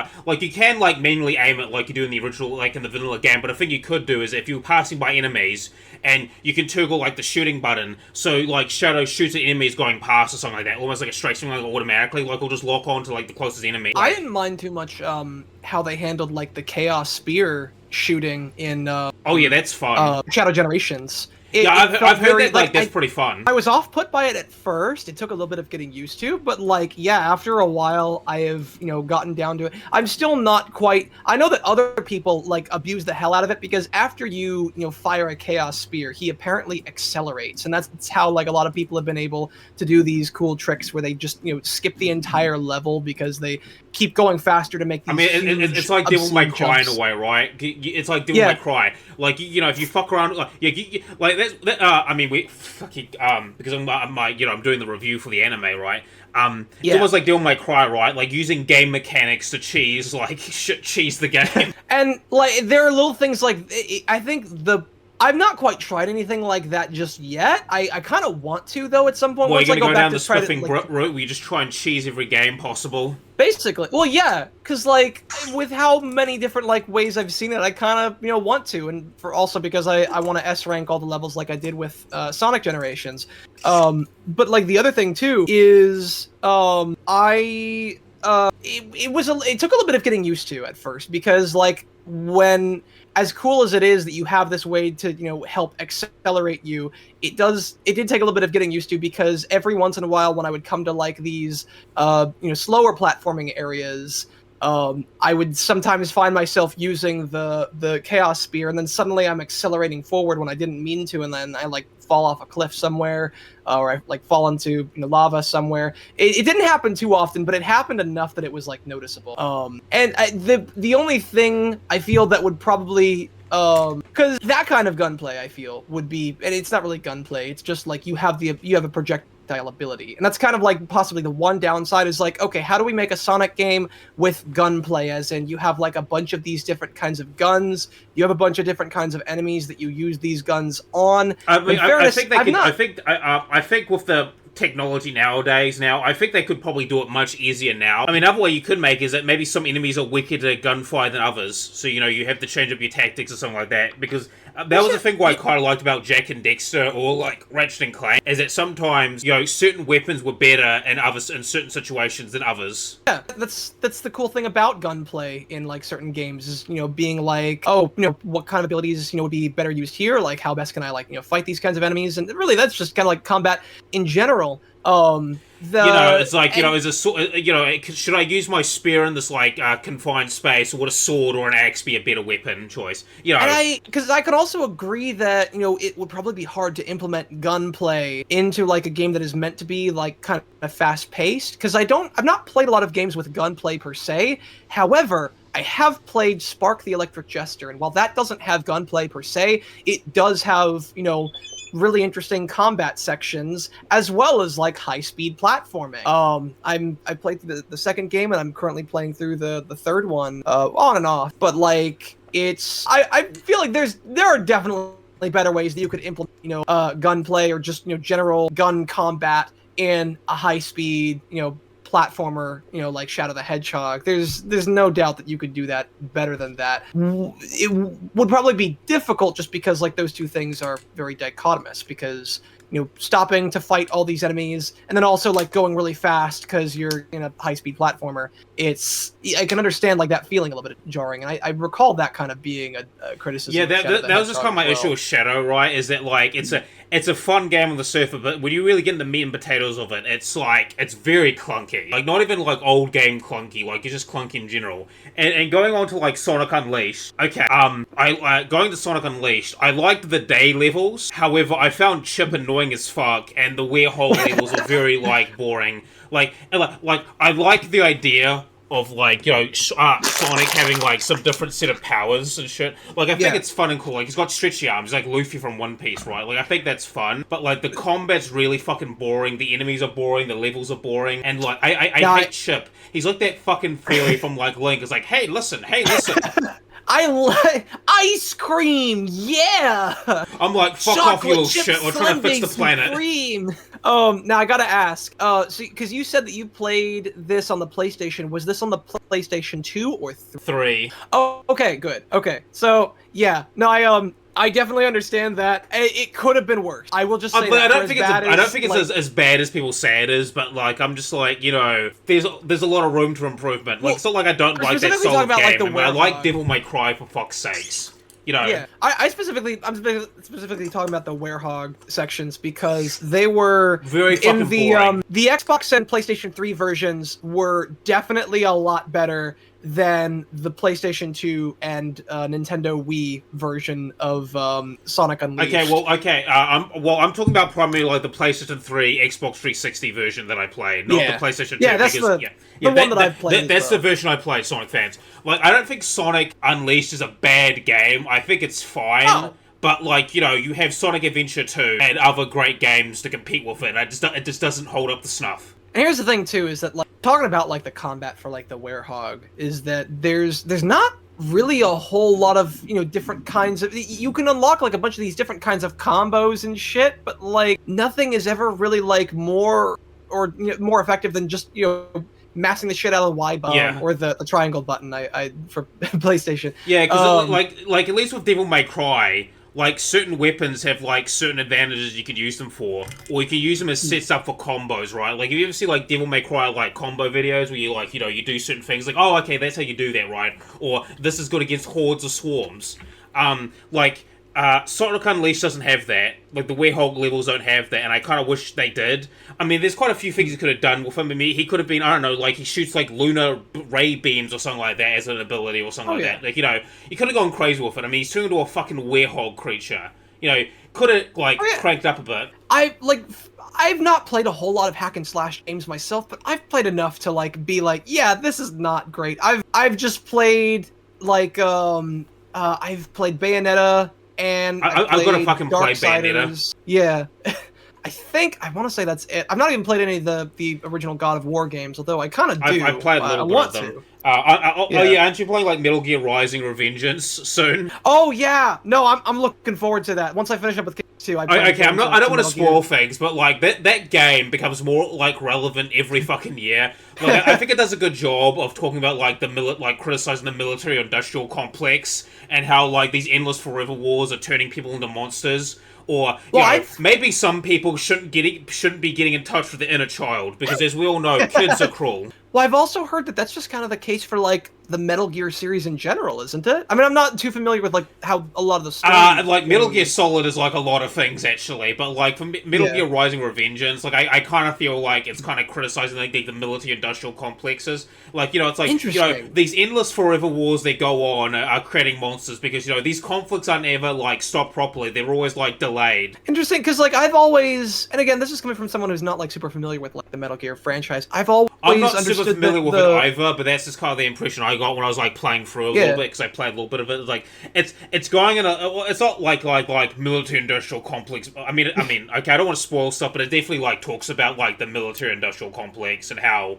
[SPEAKER 1] manually aim it like you do in the original, like in the vanilla game, but a thing you could do is if you're passing by enemies and you can toggle like the shooting button, so like Shadow shoots at enemies going past or something like that, almost like a straight swing, like automatically, like will just lock on to like the closest enemy.
[SPEAKER 2] I didn't mind too much how they handled like the Chaos Spear shooting in
[SPEAKER 1] that's fun.
[SPEAKER 2] Shadow Generations.
[SPEAKER 1] I've heard that like that's pretty fun.
[SPEAKER 2] I was off put by it at first. It took a little bit of getting used to, but like after a while I have gotten down to it. I'm still not quite. I know that other people like abuse the hell out of it, because after you fire a Chaos Spear, he apparently accelerates, and that's how like a lot of people have been able to do these cool tricks where they just skip the entire level because they keep going faster to make these
[SPEAKER 1] it's like Devil May Cry in a way, right? It's like Devil May Cry. Like, if you fuck around, because I'm doing the review for the anime, right? It's almost like Devil May Cry, right? Like using game mechanics to cheese the game.
[SPEAKER 2] And like there are little things like I think I've not quite tried anything like that just yet. I kind of want to, though, at some point.
[SPEAKER 1] Well, you're going to go down the spiffing route where you just try and cheese every game possible?
[SPEAKER 2] Basically. Well, yeah, because, like, with how many different, like, ways I've seen it, I kind of, want to. And also because I want to S-rank all the levels like I did with Sonic Generations. But, like, the other thing, too, is it took a little bit of getting used to at first, because, like, when as cool as it is that you have this way to, help accelerate you, it did take a little bit of getting used to, because every once in a while when I would come to like these, slower platforming areas, I would sometimes find myself using the Chaos Spear, and then suddenly I'm accelerating forward when I didn't mean to, and then I like fall off a cliff somewhere, or I like fall into lava somewhere. It didn't happen too often, but it happened enough that it was like noticeable. The only thing I feel that would probably because that kind of gunplay I feel would be, and it's not really gunplay, it's just like you have a projectile ability, and that's kind of like possibly the one downside is like, okay, how do we make a Sonic game with gunplay, as in you have like a bunch of these different kinds of guns, you have a bunch of different kinds of enemies that you use these guns on.
[SPEAKER 1] I mean, I think they could. I think with the technology nowadays, I think they could probably do it much easier now. I mean, another way you could make is that maybe some enemies are weaker to gunfire than others, so you have to change up your tactics or something like that, because that was the thing what I kind of liked about Jak and Dexter, or like Ratchet and Clank, is that sometimes certain weapons were better in certain situations than others.
[SPEAKER 2] Yeah, that's the cool thing about gunplay in like certain games, is being like, oh, what kind of abilities would be better used here, like how best can I like fight these kinds of enemies, and really that's just kind of like combat in general.
[SPEAKER 1] It's like, is a sword, should I use my spear in this like confined space, or would a sword or an axe be a better weapon choice?
[SPEAKER 2] Because I could also agree that it would probably be hard to implement gunplay into like a game that is meant to be like kind of fast paced. Because I've not played a lot of games with gunplay per se. However, I have played Spark the Electric Jester, and while that doesn't have gunplay per se, it does have really interesting combat sections, as well as like high-speed platforming. I played through the second game, and I'm currently playing through the third one, on and off. But like, I feel like there are definitely better ways that you could implement, gunplay, or just general gun combat in a high-speed, platformer, like Shadow the Hedgehog. There's no doubt that you could do that better than that. It would probably be difficult just because like those two things are very dichotomous, because stopping to fight all these enemies and then also like going really fast because you're in a high-speed platformer, I can understand like that feeling a little bit jarring, and I recall that kind of being a criticism.
[SPEAKER 1] Yeah, that was just kind of my issue with Shadow, right? Is that like it's a fun game on the surface, but when you really get in the meat and potatoes of it, it's very clunky. Like, not even like old game clunky, like it's just clunky in general. And going on to like Sonic Unleashed, okay, going to Sonic Unleashed, I liked the day levels. However, I found Chip annoying as fuck, and the warehouse levels are very like boring. Like I like the idea of like Sonic having like some different set of powers and shit. Like, I think it's fun and cool. Like, he's got stretchy arms, like Luffy from One Piece, right? Like, I think that's fun. But like, the combat's really fucking boring. The enemies are boring. The levels are boring. And like, I hate Chip. He's like that fucking fairy from like Link. It's like, hey, listen.
[SPEAKER 2] I like ice cream, yeah!
[SPEAKER 1] I'm like, fuck off, you little shit, we're trying to fix the planet.
[SPEAKER 2] Supreme. Now I gotta ask, because you said that you played this on the PlayStation. Was this on the PlayStation 2 or 3? Oh, okay, good. Okay, so, yeah. No, I definitely understand that. It could have been worse. I will just say
[SPEAKER 1] but
[SPEAKER 2] that.
[SPEAKER 1] I don't think it's as bad as people say it is, but like, I'm just like, there's a lot of room for improvement. Like, it's not like I don't like that solid game. Like, I like Devil May Cry, for fuck's sakes.
[SPEAKER 2] Yeah, I'm specifically talking about the Werehog sections, because they were
[SPEAKER 1] very fucking boring.
[SPEAKER 2] The Xbox and PlayStation 3 versions were definitely a lot better than the PlayStation 2 and Nintendo Wii version of Sonic Unleashed.
[SPEAKER 1] I'm talking about primarily like the PlayStation 3, Xbox 360 version that I played, not the PlayStation 2.
[SPEAKER 2] Yeah, that's the one that I've played.
[SPEAKER 1] That's the version I played, Sonic fans. Like, I don't think Sonic Unleashed is a bad game. I think it's fine. Oh. But, like, you have Sonic Adventure 2 and other great games to compete with it. It just doesn't hold up the snuff.
[SPEAKER 2] And here's the thing, too, is that, like, talking about, like, the combat for, like, the Werehog, is that there's not really a whole lot of, different kinds of... You can unlock, like, a bunch of these different kinds of combos and shit, but, like, nothing is ever really, like, more more effective than just, massing the shit out of the Y button or the triangle button for PlayStation.
[SPEAKER 1] Yeah, because, like, at least with Devil May Cry... Like, certain weapons have, like, certain advantages you could use them for. Or you can use them as sets up for combos, right? Like, if you ever see, like, Devil May Cry, like, combo videos where you, like, you do certain things, like, oh, okay, that's how you do that, right? Or, this is good against hordes or swarms. Like, Sonic Unleashed doesn't have that. Like, the Werehog levels don't have that, and I kind of wish they did. I mean, there's quite a few things he could have done with him. I mean, he could have been, I don't know, like, he shoots, like, lunar ray beams or something like that as an ability or something that. Like, you know, he could have gone crazy with it. I mean, he's turned into a fucking Werehog creature. You know, could have, like, cranked up a bit.
[SPEAKER 2] I've not played a whole lot of hack and slash games myself, but I've played enough to, like, be like, yeah, this is not great. I've just played, like, I've played Bayonetta, and
[SPEAKER 1] I've got to fucking play Bayonetta.
[SPEAKER 2] Yeah. I want to say that's it. I've not even played any of the original God of War games, although I kind of do.
[SPEAKER 1] I've played a little bit of them. Oh yeah, aren't you playing like Metal Gear Rising: Revengeance soon?
[SPEAKER 2] Oh yeah, no, I'm looking forward to that. Once I finish up with Gears 2, I
[SPEAKER 1] don't want to spoil things, but like that game becomes more like relevant every fucking year. Like, I think it does a good job of talking about like criticizing the military-industrial complex and how like these endless forever wars are turning people into monsters. Or maybe some people shouldn't be getting in touch with the inner child because, as we all know, kids are cruel.
[SPEAKER 2] Well, I've also heard that that's just kind of the case for like the Metal Gear series in general, isn't it? I mean, I'm not too familiar with like how a lot of the story.
[SPEAKER 1] Like Metal Gear Solid is like a lot of things actually, but like for Metal Gear Rising: Revengeance, like I kind of feel like it's kind of criticizing like the military-industrial complexes. Like, you know, it's like, you know, these endless forever wars that go on are creating monsters because, you know, these conflicts aren't ever like stopped properly. They're always like delayed.
[SPEAKER 2] Interesting, because like I've always, and again, this is coming from someone who's not like super familiar with like the Metal Gear franchise. I'm
[SPEAKER 1] not super familiar with it either, but that's just kind of the impression I got when I was like playing through a little bit, because I played a little bit of it. It's like it's going in it's not like military industrial complex. I mean, okay, I don't want to spoil stuff, but it definitely like talks about like the military industrial complex and how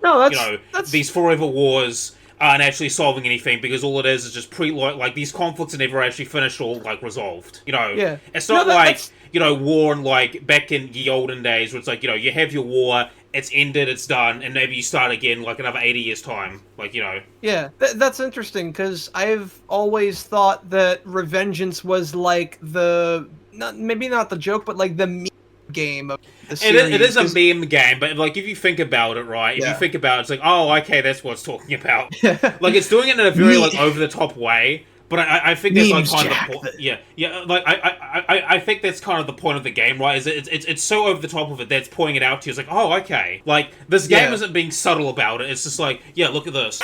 [SPEAKER 1] these forever wars aren't actually solving anything because all it is just like these conflicts are never actually finished or like resolved. You know, it's not you know, war and like back in the olden days where it's like, you know, you have your war, it's ended, it's done, and maybe you start again like another 80 years time, like, you know.
[SPEAKER 2] Yeah, that's interesting because I've always thought that Revengeance was like maybe not the joke, but like the meme game of the series.
[SPEAKER 1] It is a meme game, but like if you think about it, right? If you think about it, it's like, oh, okay, that's what it's talking about. Like it's doing it in a very like over the top way. But I think that's like kind of the point. Like I think that's kind of the point of the game, right? Is it's so over the top of it that's pointing it out to you. It's like, oh, okay, like this game isn't being subtle about it. It's just like, yeah, look at this.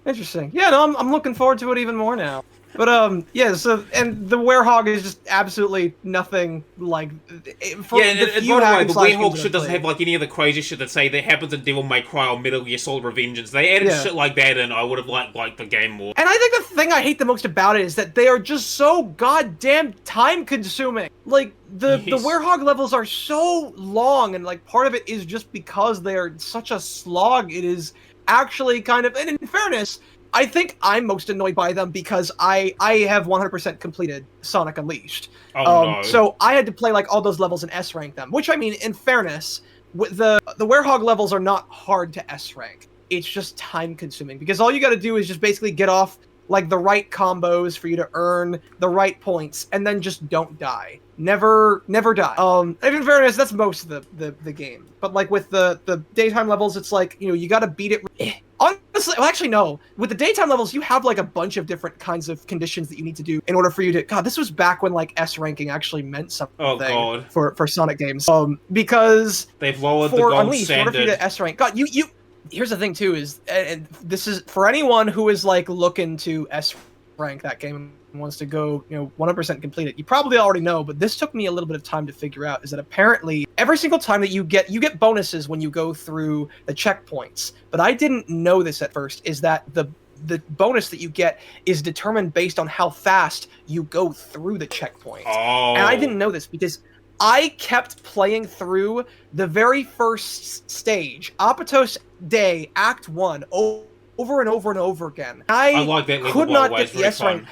[SPEAKER 2] Interesting. Yeah, no, I'm looking forward to it even more now. But yeah, so and the Werehog is just absolutely nothing like.
[SPEAKER 1] And by the way, the Werehog shit doesn't have like any of the crazy shit that say that happens in Devil May Cry or Metal Gear Solid: Revengeance. They added shit like that, and I would have liked the game more.
[SPEAKER 2] And I think the thing I hate the most about it is that they are just so goddamn time consuming. Like the Werehog levels are so long, and like part of it is just because they are such a slog. It is actually kind of, and in fairness, I think I'm most annoyed by them because I have 100% completed Sonic Unleashed.
[SPEAKER 1] No.
[SPEAKER 2] So I had to play like all those levels and S rank them. Which, I mean, in fairness, the Werehog levels are not hard to S rank. It's just time consuming because all you got to do is just basically get off like the right combos for you to earn the right points, and then just don't die. Never die. And in fairness, that's most of the game. But like with the daytime levels, it's like, you know, you got to beat it. Honestly, well, actually, no. With the daytime levels, you have like a bunch of different kinds of conditions that you need to do in order for you to. God, this was back when like S ranking actually meant something.
[SPEAKER 1] Oh god.
[SPEAKER 2] For Sonic games, because
[SPEAKER 1] they've lowered the gold
[SPEAKER 2] Unleashed,
[SPEAKER 1] standard.
[SPEAKER 2] In order for you to S rank, God, you. Here's the thing too: is and this is for anyone who is like looking to S rank that game and wants to go, you know, 100% complete it. You probably already know, but this took me a little bit of time to figure out. Is that apparently every single time that you get bonuses when you go through the checkpoints. But I didn't know this at first. Is that the bonus that you get is determined based on how fast you go through the checkpoint.
[SPEAKER 1] Oh.
[SPEAKER 2] And I didn't know this because I kept playing through the very first stage, Apatos Day, Act 1, over and over and over again. I like that level, could not get the S rank.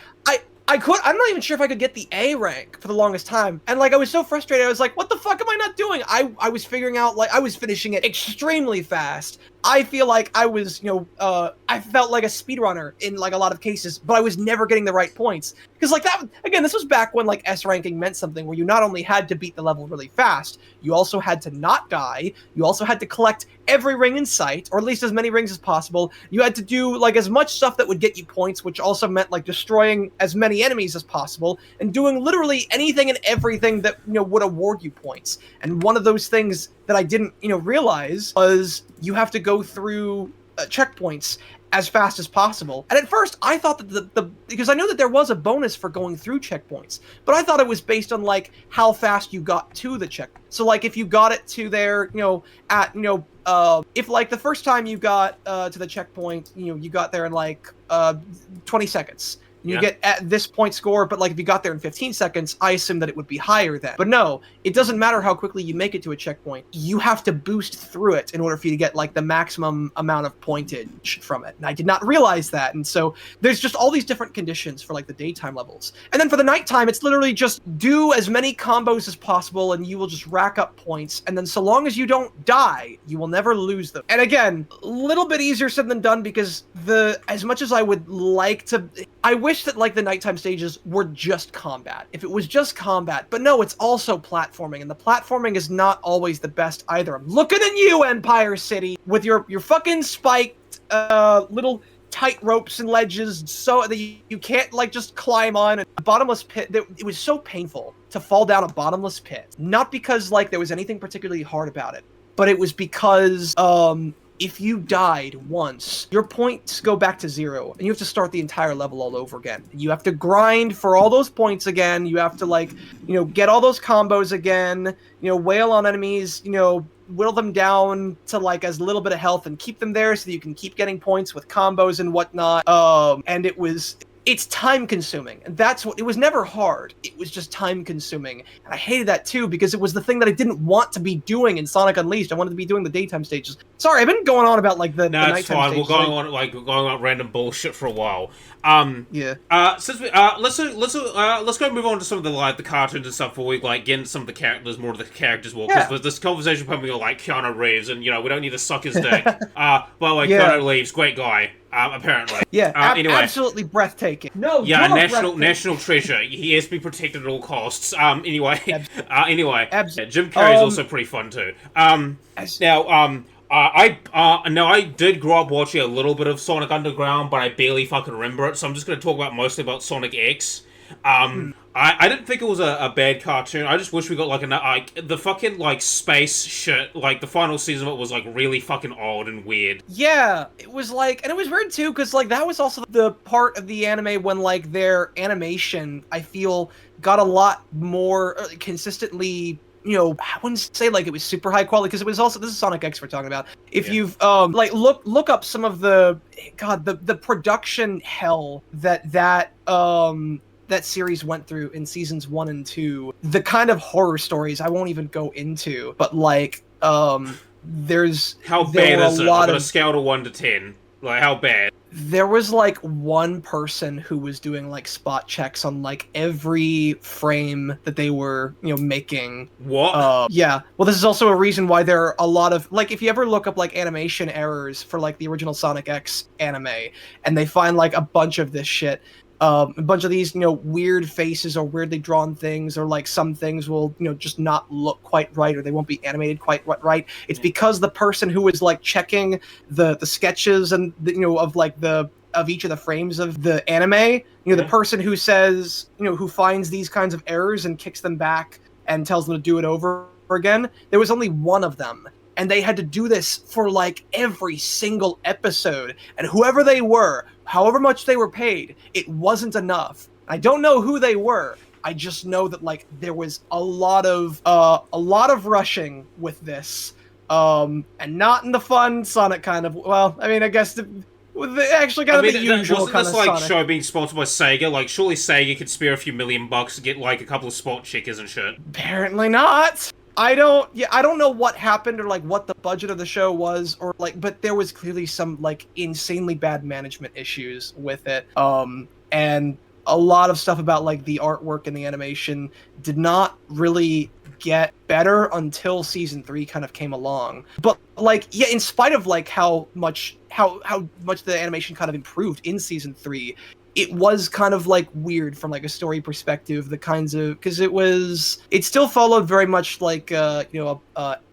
[SPEAKER 2] I'm not even sure if I could get the A rank for the longest time. And like I was so frustrated, I was like, what the fuck am I not doing? I was figuring out, like, I was finishing it extremely fast. I feel like I was, I felt like a speedrunner in like a lot of cases, but I was never getting the right points. Because like that, again, this was back when like S ranking meant something, where you not only had to beat the level really fast, you also had to not die, you also had to collect every ring in sight, or at least as many rings as possible. You had to do like as much stuff that would get you points, which also meant like destroying as many enemies as possible, and doing literally anything and everything that, would award you points. And one of those things that I didn't, realize was you have to go through checkpoints as fast as possible. And at first, I thought that because I know that there was a bonus for going through checkpoints, but I thought it was based on like how fast you got to the checkpoint. So like if you got it to there, if like the first time you got to the checkpoint, you got there in like 20 seconds. You get at this point score, but like if you got there in 15 seconds, I assume that it would be higher then. But no, it doesn't matter how quickly you make it to a checkpoint. You have to boost through it in order for you to get like the maximum amount of pointage from it. And I did not realize that. And so there's just all these different conditions for like the daytime levels. And then for the nighttime, it's literally just do as many combos as possible and you will just rack up points. And then so long as you don't die, you will never lose them. And again, a little bit easier said than done, because as much as I would like to, I wish that like the nighttime stages were just combat. If it was just combat, but no, it's also platforming, and the platforming is not always the best either. I'm looking at you, Empire City, with your fucking spiked little tight ropes and ledges, so that you can't like just climb on a bottomless pit. It was so painful to fall down a bottomless pit, not because like there was anything particularly hard about it, but it was because if you died once, your points go back to 0, and you have to start the entire level all over again. You have to grind for all those points again. You have to, like, get all those combos again, wail on enemies, whittle them down to, like, as little bit of health and keep them there so that you can keep getting points with combos and whatnot. And it's time consuming, and that's what it was. Never hard, it was just time consuming, and I hated that too, because it was the thing that I didn't want to be doing in Sonic Unleashed. I wanted to be doing the daytime stages. Sorry, I've been going on about like the nighttime stages. No, it's
[SPEAKER 1] fine. We're going on random bullshit for a while. Since we let's go and move on to some of the cartoons and stuff before we like get into some of the characters, more of the characters. Well, because this conversation probably like Keanu Reeves, and we don't need to suck his dick. Keanu Reeves, great guy. Apparently.
[SPEAKER 2] Anyway, absolutely breathtaking.
[SPEAKER 1] National treasure. He has to be protected at all costs. Anyway, Jim Carrey is also pretty fun too. I did grow up watching a little bit of Sonic Underground, but I barely fucking remember it, so I'm just going to talk mostly about Sonic X. I didn't think it was a bad cartoon. I just wish we got the fucking like space shit. Like the final season of it was like really fucking odd and weird.
[SPEAKER 2] Yeah, it was like, and it was weird too, because like that was also the part of the anime when like their animation, I feel, got a lot more consistently. I wouldn't say like it was super high quality, because it was also, this is Sonic X we're talking about. If you've look up some of the production hell that series went through in seasons 1 and 2, the kind of horror stories I won't even go into, but like how
[SPEAKER 1] bad is it? On a scale of 1 to 10, like how bad?
[SPEAKER 2] There was like one person who was doing like spot checks on like every frame that they were making.
[SPEAKER 1] What?
[SPEAKER 2] Yeah. Well, this is also a reason why there are a lot of like, if you ever look up like animation errors for like the original Sonic X anime, and they find like a bunch of this shit. A bunch of these, weird faces or weirdly drawn things, or like some things will, just not look quite right, or they won't be animated quite right. It's because the person who is like checking the sketches and of each of the frames of the anime, the person who says, who finds these kinds of errors and kicks them back and tells them to do it over again, there was only one of them. And they had to do this for like every single episode. And whoever they were, however much they were paid, it wasn't enough. I don't know who they were. I just know that like there was a lot of rushing with this, and not in the fun Sonic kind of. Well, I mean, I guess the actually kind of the usual kind of Sonic.
[SPEAKER 1] Wasn't this like show being sponsored by Sega? Like, surely Sega could spare a few $1 million to get like a couple of spot checkers and shit.
[SPEAKER 2] Apparently not. I don't know what happened, or like what the budget of the show was, or like, but there was clearly some like insanely bad management issues with it. And a lot of stuff about like the artwork and the animation did not really get better until season 3 kind of came along. But like, yeah, in spite of like how much the animation kind of improved in season 3, it was kind of like weird from like a story perspective, the kinds of, because it still followed very much like a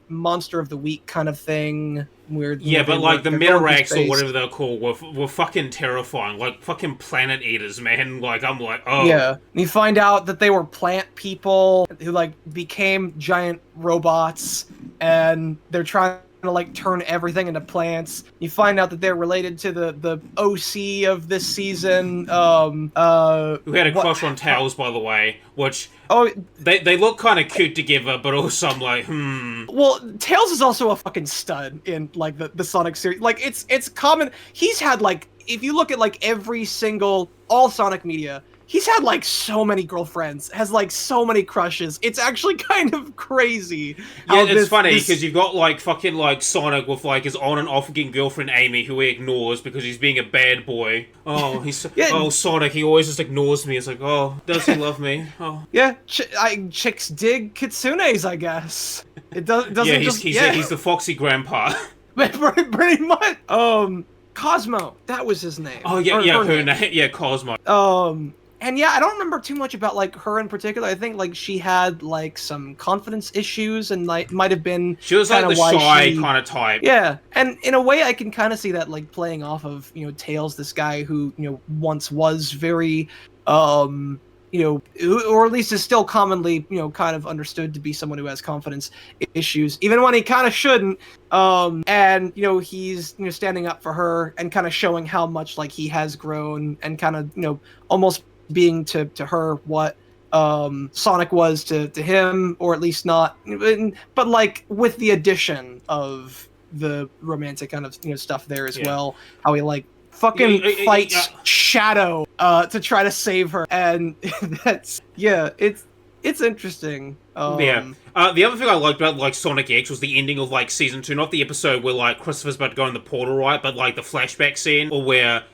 [SPEAKER 2] monster of the week kind of thing. Where,
[SPEAKER 1] but like the Metarax or whatever they're called were fucking terrifying, like fucking planet eaters, man. Like I'm like, oh
[SPEAKER 2] yeah. And you find out that they were plant people who like became giant robots, and they're trying to like turn everything into plants. You find out that they're related to the OC of this season.
[SPEAKER 1] Who had a crush on Tails, by the way, which they look kind of cute together, but also I'm like,
[SPEAKER 2] Well, Tails is also a fucking stud in like the Sonic series. Like it's common. He's had like, if you look at like all Sonic media, he's had like so many girlfriends, has like so many crushes. It's actually kind of crazy.
[SPEAKER 1] Yeah, it's funny because you've got like fucking like Sonic with like his on and off again girlfriend Amy, who he ignores because he's being a bad boy. Oh, oh Sonic, he always just ignores me. It's like, oh, does he love me? Oh,
[SPEAKER 2] yeah. Chicks dig kitsunes, I guess. It doesn't.
[SPEAKER 1] Yeah, he's the foxy grandpa.
[SPEAKER 2] Pretty much. Cosmo, that was his name.
[SPEAKER 1] Oh yeah, her name. Yeah, Cosmo.
[SPEAKER 2] And yeah, I don't remember too much about like her in particular. I think like she had like some confidence issues, and like might have been
[SPEAKER 1] she was like the shy kind of type.
[SPEAKER 2] Yeah, and in a way, I can kind of see that like playing off of Tails, this guy who once was very or at least is still commonly kind of understood to be someone who has confidence issues, even when he kind of shouldn't. And he's standing up for her and kind of showing how much like he has grown, and kind of almost being to her what Sonic was to him, or at least not, but like with the addition of the romantic kind of stuff there as well. How he like fucking fights Shadow to try to save her, and it's interesting.
[SPEAKER 1] The other thing I liked about like Sonic X was the ending of like season 2, not the episode where like Christopher's about to go in the portal, right, but like the flashback scene, or where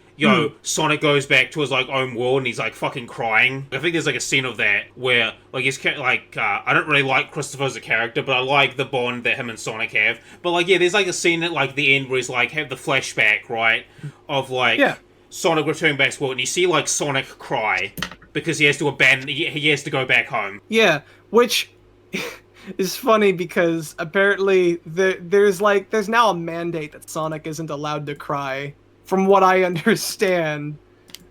[SPEAKER 1] Sonic goes back to his like own world and he's like fucking crying. I think there's like a scene of that where like he's like I don't really like Christopher as a character, but I like the bond that him and Sonic have. But like there's like a scene at like the end where he's like have the flashback, right, of like Sonic returning back to the world, and you see like Sonic cry because he has to he has to go back home.
[SPEAKER 2] Yeah, which is funny because apparently there's now a mandate that Sonic isn't allowed to cry. From what I understand,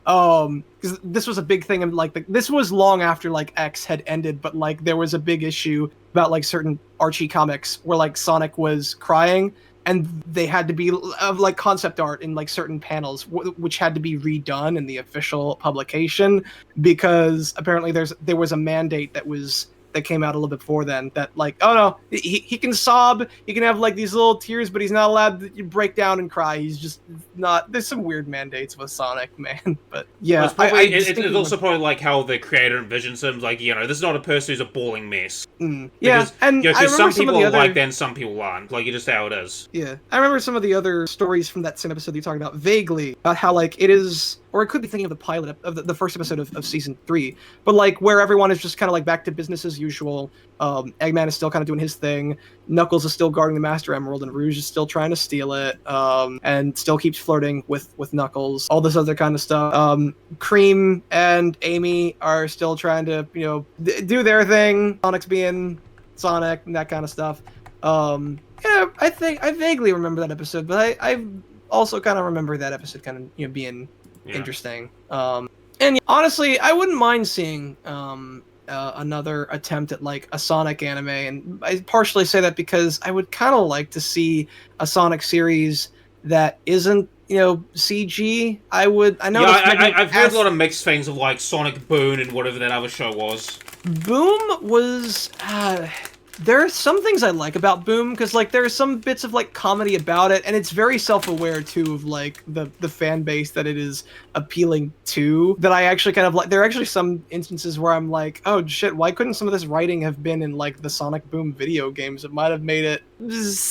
[SPEAKER 2] because this was a big thing, and like this was long after like X had ended, but like there was a big issue about like certain Archie comics where like Sonic was crying, and they had to be of like concept art in like certain panels, which had to be redone in the official publication, because apparently there was a mandate that came out a little bit before then, that like, oh no, he can sob, he can have like these little tears, but he's not allowed to break down and cry. He's just not. There's some weird mandates with Sonic, man. But yeah,
[SPEAKER 1] it's also probably like how the creator envisions him. Like this is not a person who's a bawling mess.
[SPEAKER 2] Yeah, and
[SPEAKER 1] because some people are like that and some people aren't. Like, it's just how it is.
[SPEAKER 2] Yeah, I remember some of the other stories from that same episode you talked about vaguely, about how like it is. Or I could be thinking of the pilot of the first episode of season 3, but like where everyone is just kind of like back to business as usual. Eggman is still kind of doing his thing. Knuckles is still guarding the Master Emerald, and Rouge is still trying to steal it, and still keeps flirting with Knuckles. All this other kind of stuff. Cream and Amy are still trying to do their thing. Sonic's being Sonic and that kind of stuff. Yeah, I think I vaguely remember that episode, but I also kind of remember that episode kind of being interesting. And honestly, I wouldn't mind seeing another attempt at like a Sonic anime, and I partially say that because I would kind of like to see a Sonic series that isn't CG. I've
[SPEAKER 1] heard a lot of mixed things of like Sonic Boom and whatever that other show was.
[SPEAKER 2] Boom was there are some things I like about Boom, because like there are some bits of like comedy about it, and it's very self-aware too of like the fan base that it is appealing to, that I actually kind of like. There are actually some instances where I'm like, oh shit, why couldn't some of this writing have been in like the Sonic Boom video games? It might have made it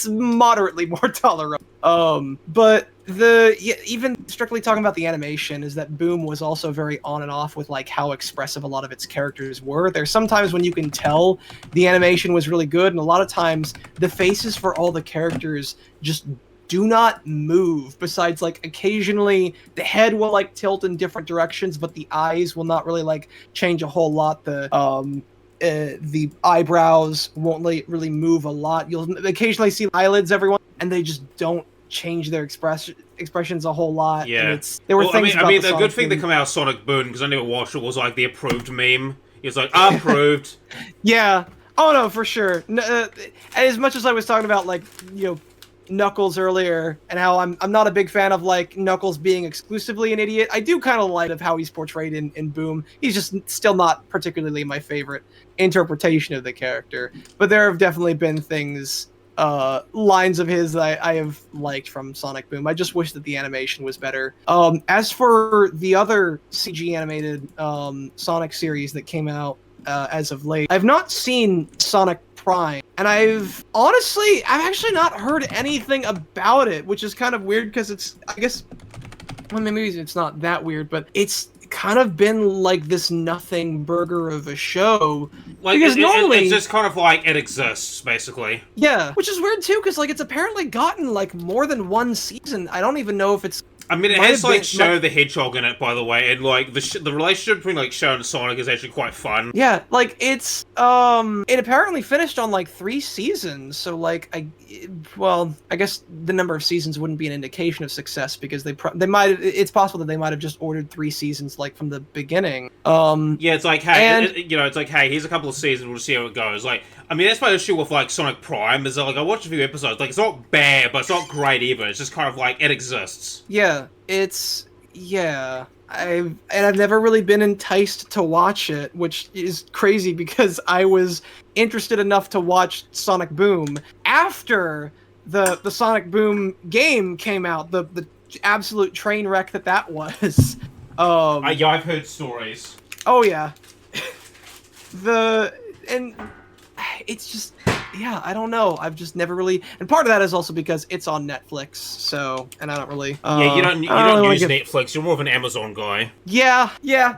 [SPEAKER 2] moderately more tolerable. But even strictly talking about the animation is that Boom was also very on and off with like how expressive a lot of its characters were. There's sometimes when you can tell the animation was really good, and a lot of times the faces for all the characters just do not move, besides like occasionally the head will like tilt in different directions, but the eyes will not really like change a whole lot. The eyebrows won't really move a lot. You'll occasionally see eyelids, everyone, and they just don't change their expressions a whole lot.
[SPEAKER 1] Yeah,
[SPEAKER 2] and there were things.
[SPEAKER 1] I mean, the good thing
[SPEAKER 2] Boom.
[SPEAKER 1] that came out of Sonic Boom, because I never watched it, was like the approved meme. It's like approved.
[SPEAKER 2] Yeah. Oh no, for sure. As much as I was talking about like Knuckles earlier, and how I'm not a big fan of like Knuckles being exclusively an idiot. I do kind of like of how he's portrayed in Boom. He's just still not particularly my favorite interpretation of the character, but there have definitely been things, lines of his that I have liked from Sonic Boom. I just wish that the animation was better. As for the other CG animated Sonic series that came out as of late, I've not seen Sonic Prime, and I've actually not heard anything about it, which is kind of weird because maybe it's not that weird, but it's kind of been like this nothing burger of a show.
[SPEAKER 1] Like, because normally it's just kind of like it exists, basically.
[SPEAKER 2] Yeah, which is weird too, because like it's apparently gotten like more than one season. I don't even know if it's.
[SPEAKER 1] I mean, it has like Shadow the Hedgehog in it, by the way, and like the relationship between like Shadow and Sonic is actually quite fun.
[SPEAKER 2] Yeah, like it's it apparently finished on like 3 seasons, so like I guess the number of seasons wouldn't be an indication of success, because it's possible that they might have just ordered 3 seasons like from the beginning.
[SPEAKER 1] Yeah, it's like, hey, it's like, hey, here's a couple of seasons, we'll see how it goes. Like, I mean, that's my issue with like Sonic Prime, is that like I watched a few episodes, like it's not bad, but it's not great either. It's just kind of like it exists.
[SPEAKER 2] Yeah, I've never really been enticed to watch it, which is crazy because I was interested enough to watch Sonic Boom after the Sonic Boom game came out, the absolute train wreck that was.
[SPEAKER 1] Yeah, I've heard stories.
[SPEAKER 2] Oh yeah. It's just, yeah, I don't know. I've just never really, and part of that is also because it's on Netflix. So, and I don't really.
[SPEAKER 1] Yeah, you don't use Netflix. You're more of an Amazon guy.
[SPEAKER 2] Yeah.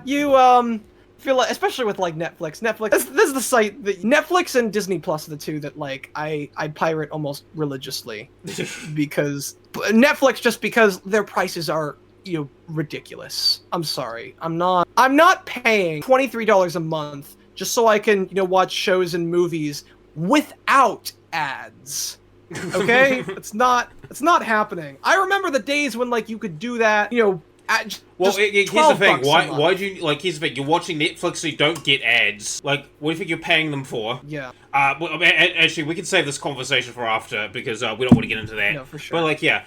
[SPEAKER 2] You feel like, especially with like Netflix. This is the site that Netflix and Disney Plus are the two that like I pirate almost religiously, because Netflix, just because their prices are ridiculous. I'm sorry. I'm not paying $23 a month just so I can, watch shows and movies without ads. Okay? It's not happening. I remember the days when like you could do that, at
[SPEAKER 1] well, here's the thing. Why do you here's the thing. You're watching Netflix so you don't get ads. Like, what do you think you're paying them for?
[SPEAKER 2] Yeah.
[SPEAKER 1] Well, actually, we can save this conversation for after, because we don't want to get into that.
[SPEAKER 2] No, for sure.
[SPEAKER 1] But like, yeah.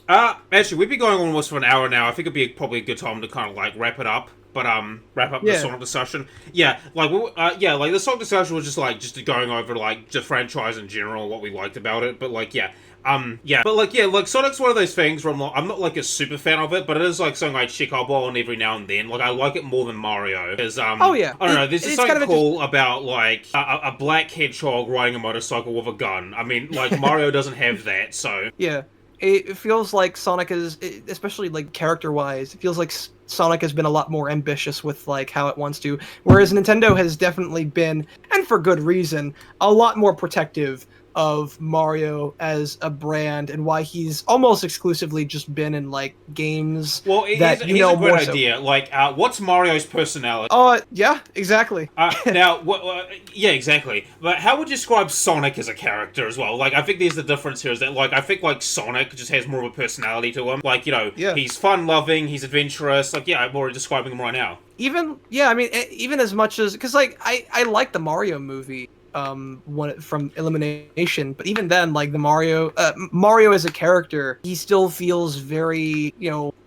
[SPEAKER 1] Actually, we've been going on almost for an hour now. I think it'd be probably a good time to kind of like wrap it up. But wrap up the Sonic discussion. Yeah, like like the Sonic discussion was just going over like the franchise in general, what we liked about it. But like, like Sonic's one of those things where I'm not like a super fan of it, but it is like something I check up on every now and then. Like, I like it more than Mario, because
[SPEAKER 2] oh yeah,
[SPEAKER 1] I don't know. There's just something cool about like a black hedgehog riding a motorcycle with a gun. I mean, like Mario doesn't have that, so
[SPEAKER 2] yeah. It feels like Sonic is, especially like character-wise, it feels like Sonic has been a lot more ambitious with like how it wants to, whereas Nintendo has definitely been, and for good reason, a lot more protective of Mario as a brand, and why he's almost exclusively just been in like games.
[SPEAKER 1] Well, here's a great idea. Like, what's Mario's personality?
[SPEAKER 2] Yeah, exactly.
[SPEAKER 1] Now, yeah, exactly. But how would you describe Sonic as a character as well? Like, I think there's the difference here is that like I think like Sonic just has more of a personality to him. Like, he's fun-loving, he's adventurous. Like, yeah, I'm already describing him right now.
[SPEAKER 2] Even as much as, because like I like the Mario movie. From Elimination, but even then, like the Mario as a character, he still feels very,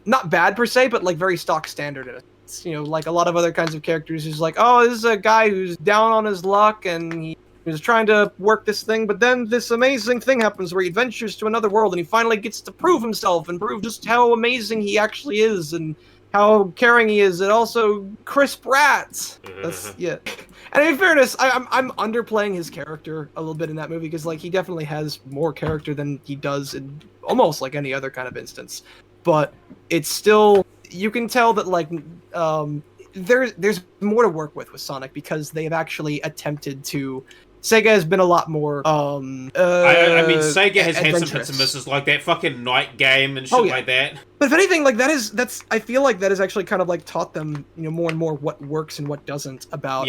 [SPEAKER 2] not bad per se, but like very stock standard in it. It's, like a lot of other kinds of characters who's like, oh, this is a guy who's down on his luck and he's trying to work this thing, but then this amazing thing happens where he adventures to another world and he finally gets to prove himself and prove just how amazing he actually is, and how caring he is, and also crisp rats. That's yeah. And in fairness, I'm underplaying his character a little bit in that movie because like he definitely has more character than he does in almost like any other kind of instance. But it's still, you can tell that like there's more to work with Sonic because they've actually attempted to. Sega has been a lot more.
[SPEAKER 1] I mean, Sega has had some hits and misses, like that fucking Night game and shit like that.
[SPEAKER 2] But if anything, like that's I feel like that has actually kind of like taught them, you know, more and more what works and what doesn't about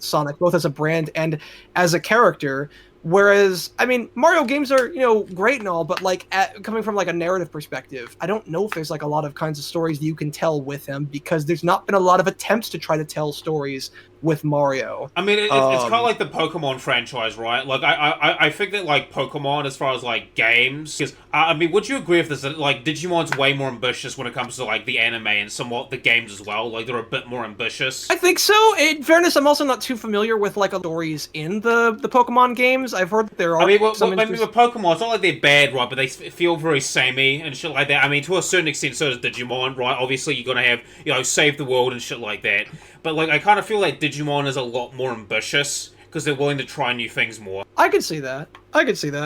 [SPEAKER 2] Sonic, both as a brand and as a character. Whereas, I mean, Mario games are, you know, great and all, but like coming from like a narrative perspective, I don't know if there's like a lot of kinds of stories that you can tell with him because there's not been a lot of attempts to try to tell stories with Mario.
[SPEAKER 1] I mean, it's kind of like the Pokemon franchise, right? Like, I think that, like, Pokemon, as far as, like, games, because, I mean, would you agree with this, that, like, Digimon's way more ambitious when it comes to, like, the anime and somewhat the games as well? Like, they're a bit more ambitious?
[SPEAKER 2] I think so. In fairness, I'm also not too familiar with, like, stories in the Pokemon games. I've heard that there are
[SPEAKER 1] with Pokemon, it's not like they're bad, right, but they feel very samey and shit like that. I mean, to a certain extent, so does Digimon, right? Obviously, you're gonna have, you know, save the world and shit like that. But, like, I kind of feel like Digimon is a lot more ambitious because they're willing to try new things more.
[SPEAKER 2] I could see that.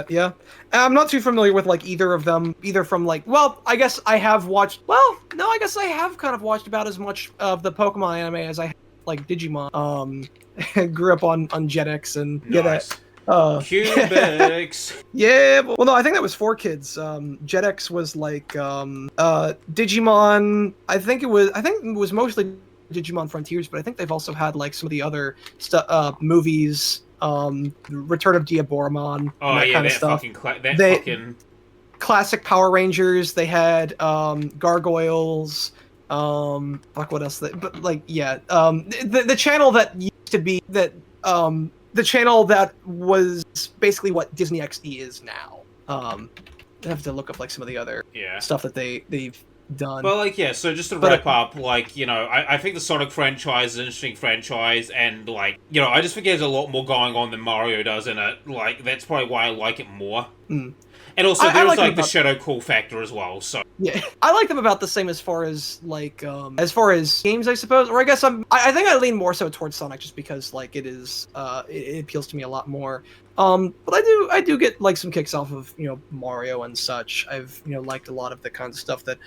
[SPEAKER 2] Yeah. I'm not too familiar with, like, either of them, either from, like, well, I guess I have watched, well, no, I guess I have kind of watched about as much of the Pokemon anime as I have, like, Digimon. Grew up on Jetix and
[SPEAKER 1] nice. Cubics.
[SPEAKER 2] Yeah, well, no, I think that was 4Kids. Jetix was like Digimon. I think it was mostly Digimon Frontiers, but I think they've also had like some of the other movies, Return of Diaboromon,
[SPEAKER 1] and that kind of stuff. Fucking
[SPEAKER 2] classic Power Rangers. They had Gargoyles. What else? But like, yeah, the channel that used to be that the channel that was basically what Disney XD is now. I have to look up like some of the other stuff that they've done.
[SPEAKER 1] Well, like, yeah, so just to wrap up, like, you know, I think the Sonic franchise is an interesting franchise, and, like, you know, I just think there's a lot more going on than Mario does in it. Like, that's probably why I like it more. And also, there's, like, the Shadow Cool factor as well, so...
[SPEAKER 2] Yeah, I like them about the same as far as, like, as far as games, I suppose. Or I guess I think I lean more so towards Sonic just because, like, it is, it appeals to me a lot more. But I do get, like, some kicks off of, you know, Mario and such. I've, you know, liked a lot of the kinds of stuff that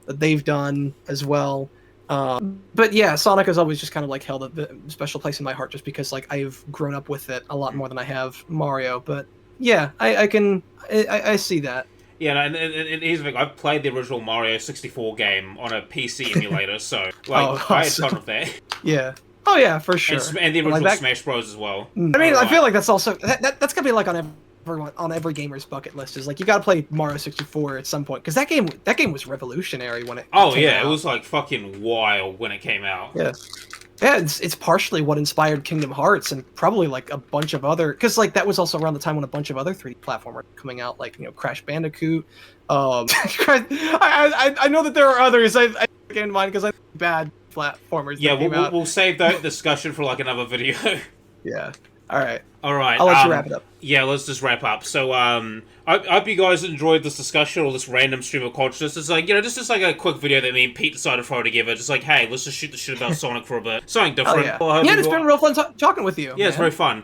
[SPEAKER 2] they've done as well. But yeah, Sonic has always just kind of like held a special place in my heart just because like I've grown up with it a lot more than I have Mario. But yeah, I see that.
[SPEAKER 1] Yeah, and here's the thing, I've played the original Mario 64 game on a PC emulator, so like I had fun with that.
[SPEAKER 2] Yeah. Oh yeah, for sure.
[SPEAKER 1] And the original Smash Bros as well.
[SPEAKER 2] I mean, I feel like that's also that's gonna be like on every gamer's bucket list is like you gotta play Mario 64 at some point because that game was revolutionary when it came out.
[SPEAKER 1] It was like fucking wild when it came out.
[SPEAKER 2] Yeah, it's partially what inspired Kingdom Hearts and probably like a bunch of other because like that was also around the time when a bunch of other 3D platformers were coming out, like, you know, Crash Bandicoot. I know that there are others I came to mind because I bad platformers.
[SPEAKER 1] Yeah, we'll save that discussion for like another video.
[SPEAKER 2] Yeah. All right.
[SPEAKER 1] I'll
[SPEAKER 2] let you wrap it up.
[SPEAKER 1] Yeah, let's just wrap up. So, I hope you guys enjoyed this discussion or this random stream of consciousness. It's like, you know, just like a quick video that me and Pete decided to throw together. Just like, hey, let's just shoot the shit about Sonic for a bit. Something different.
[SPEAKER 2] Oh, yeah. It's been real fun talking with you.
[SPEAKER 1] Yeah, it's very fun.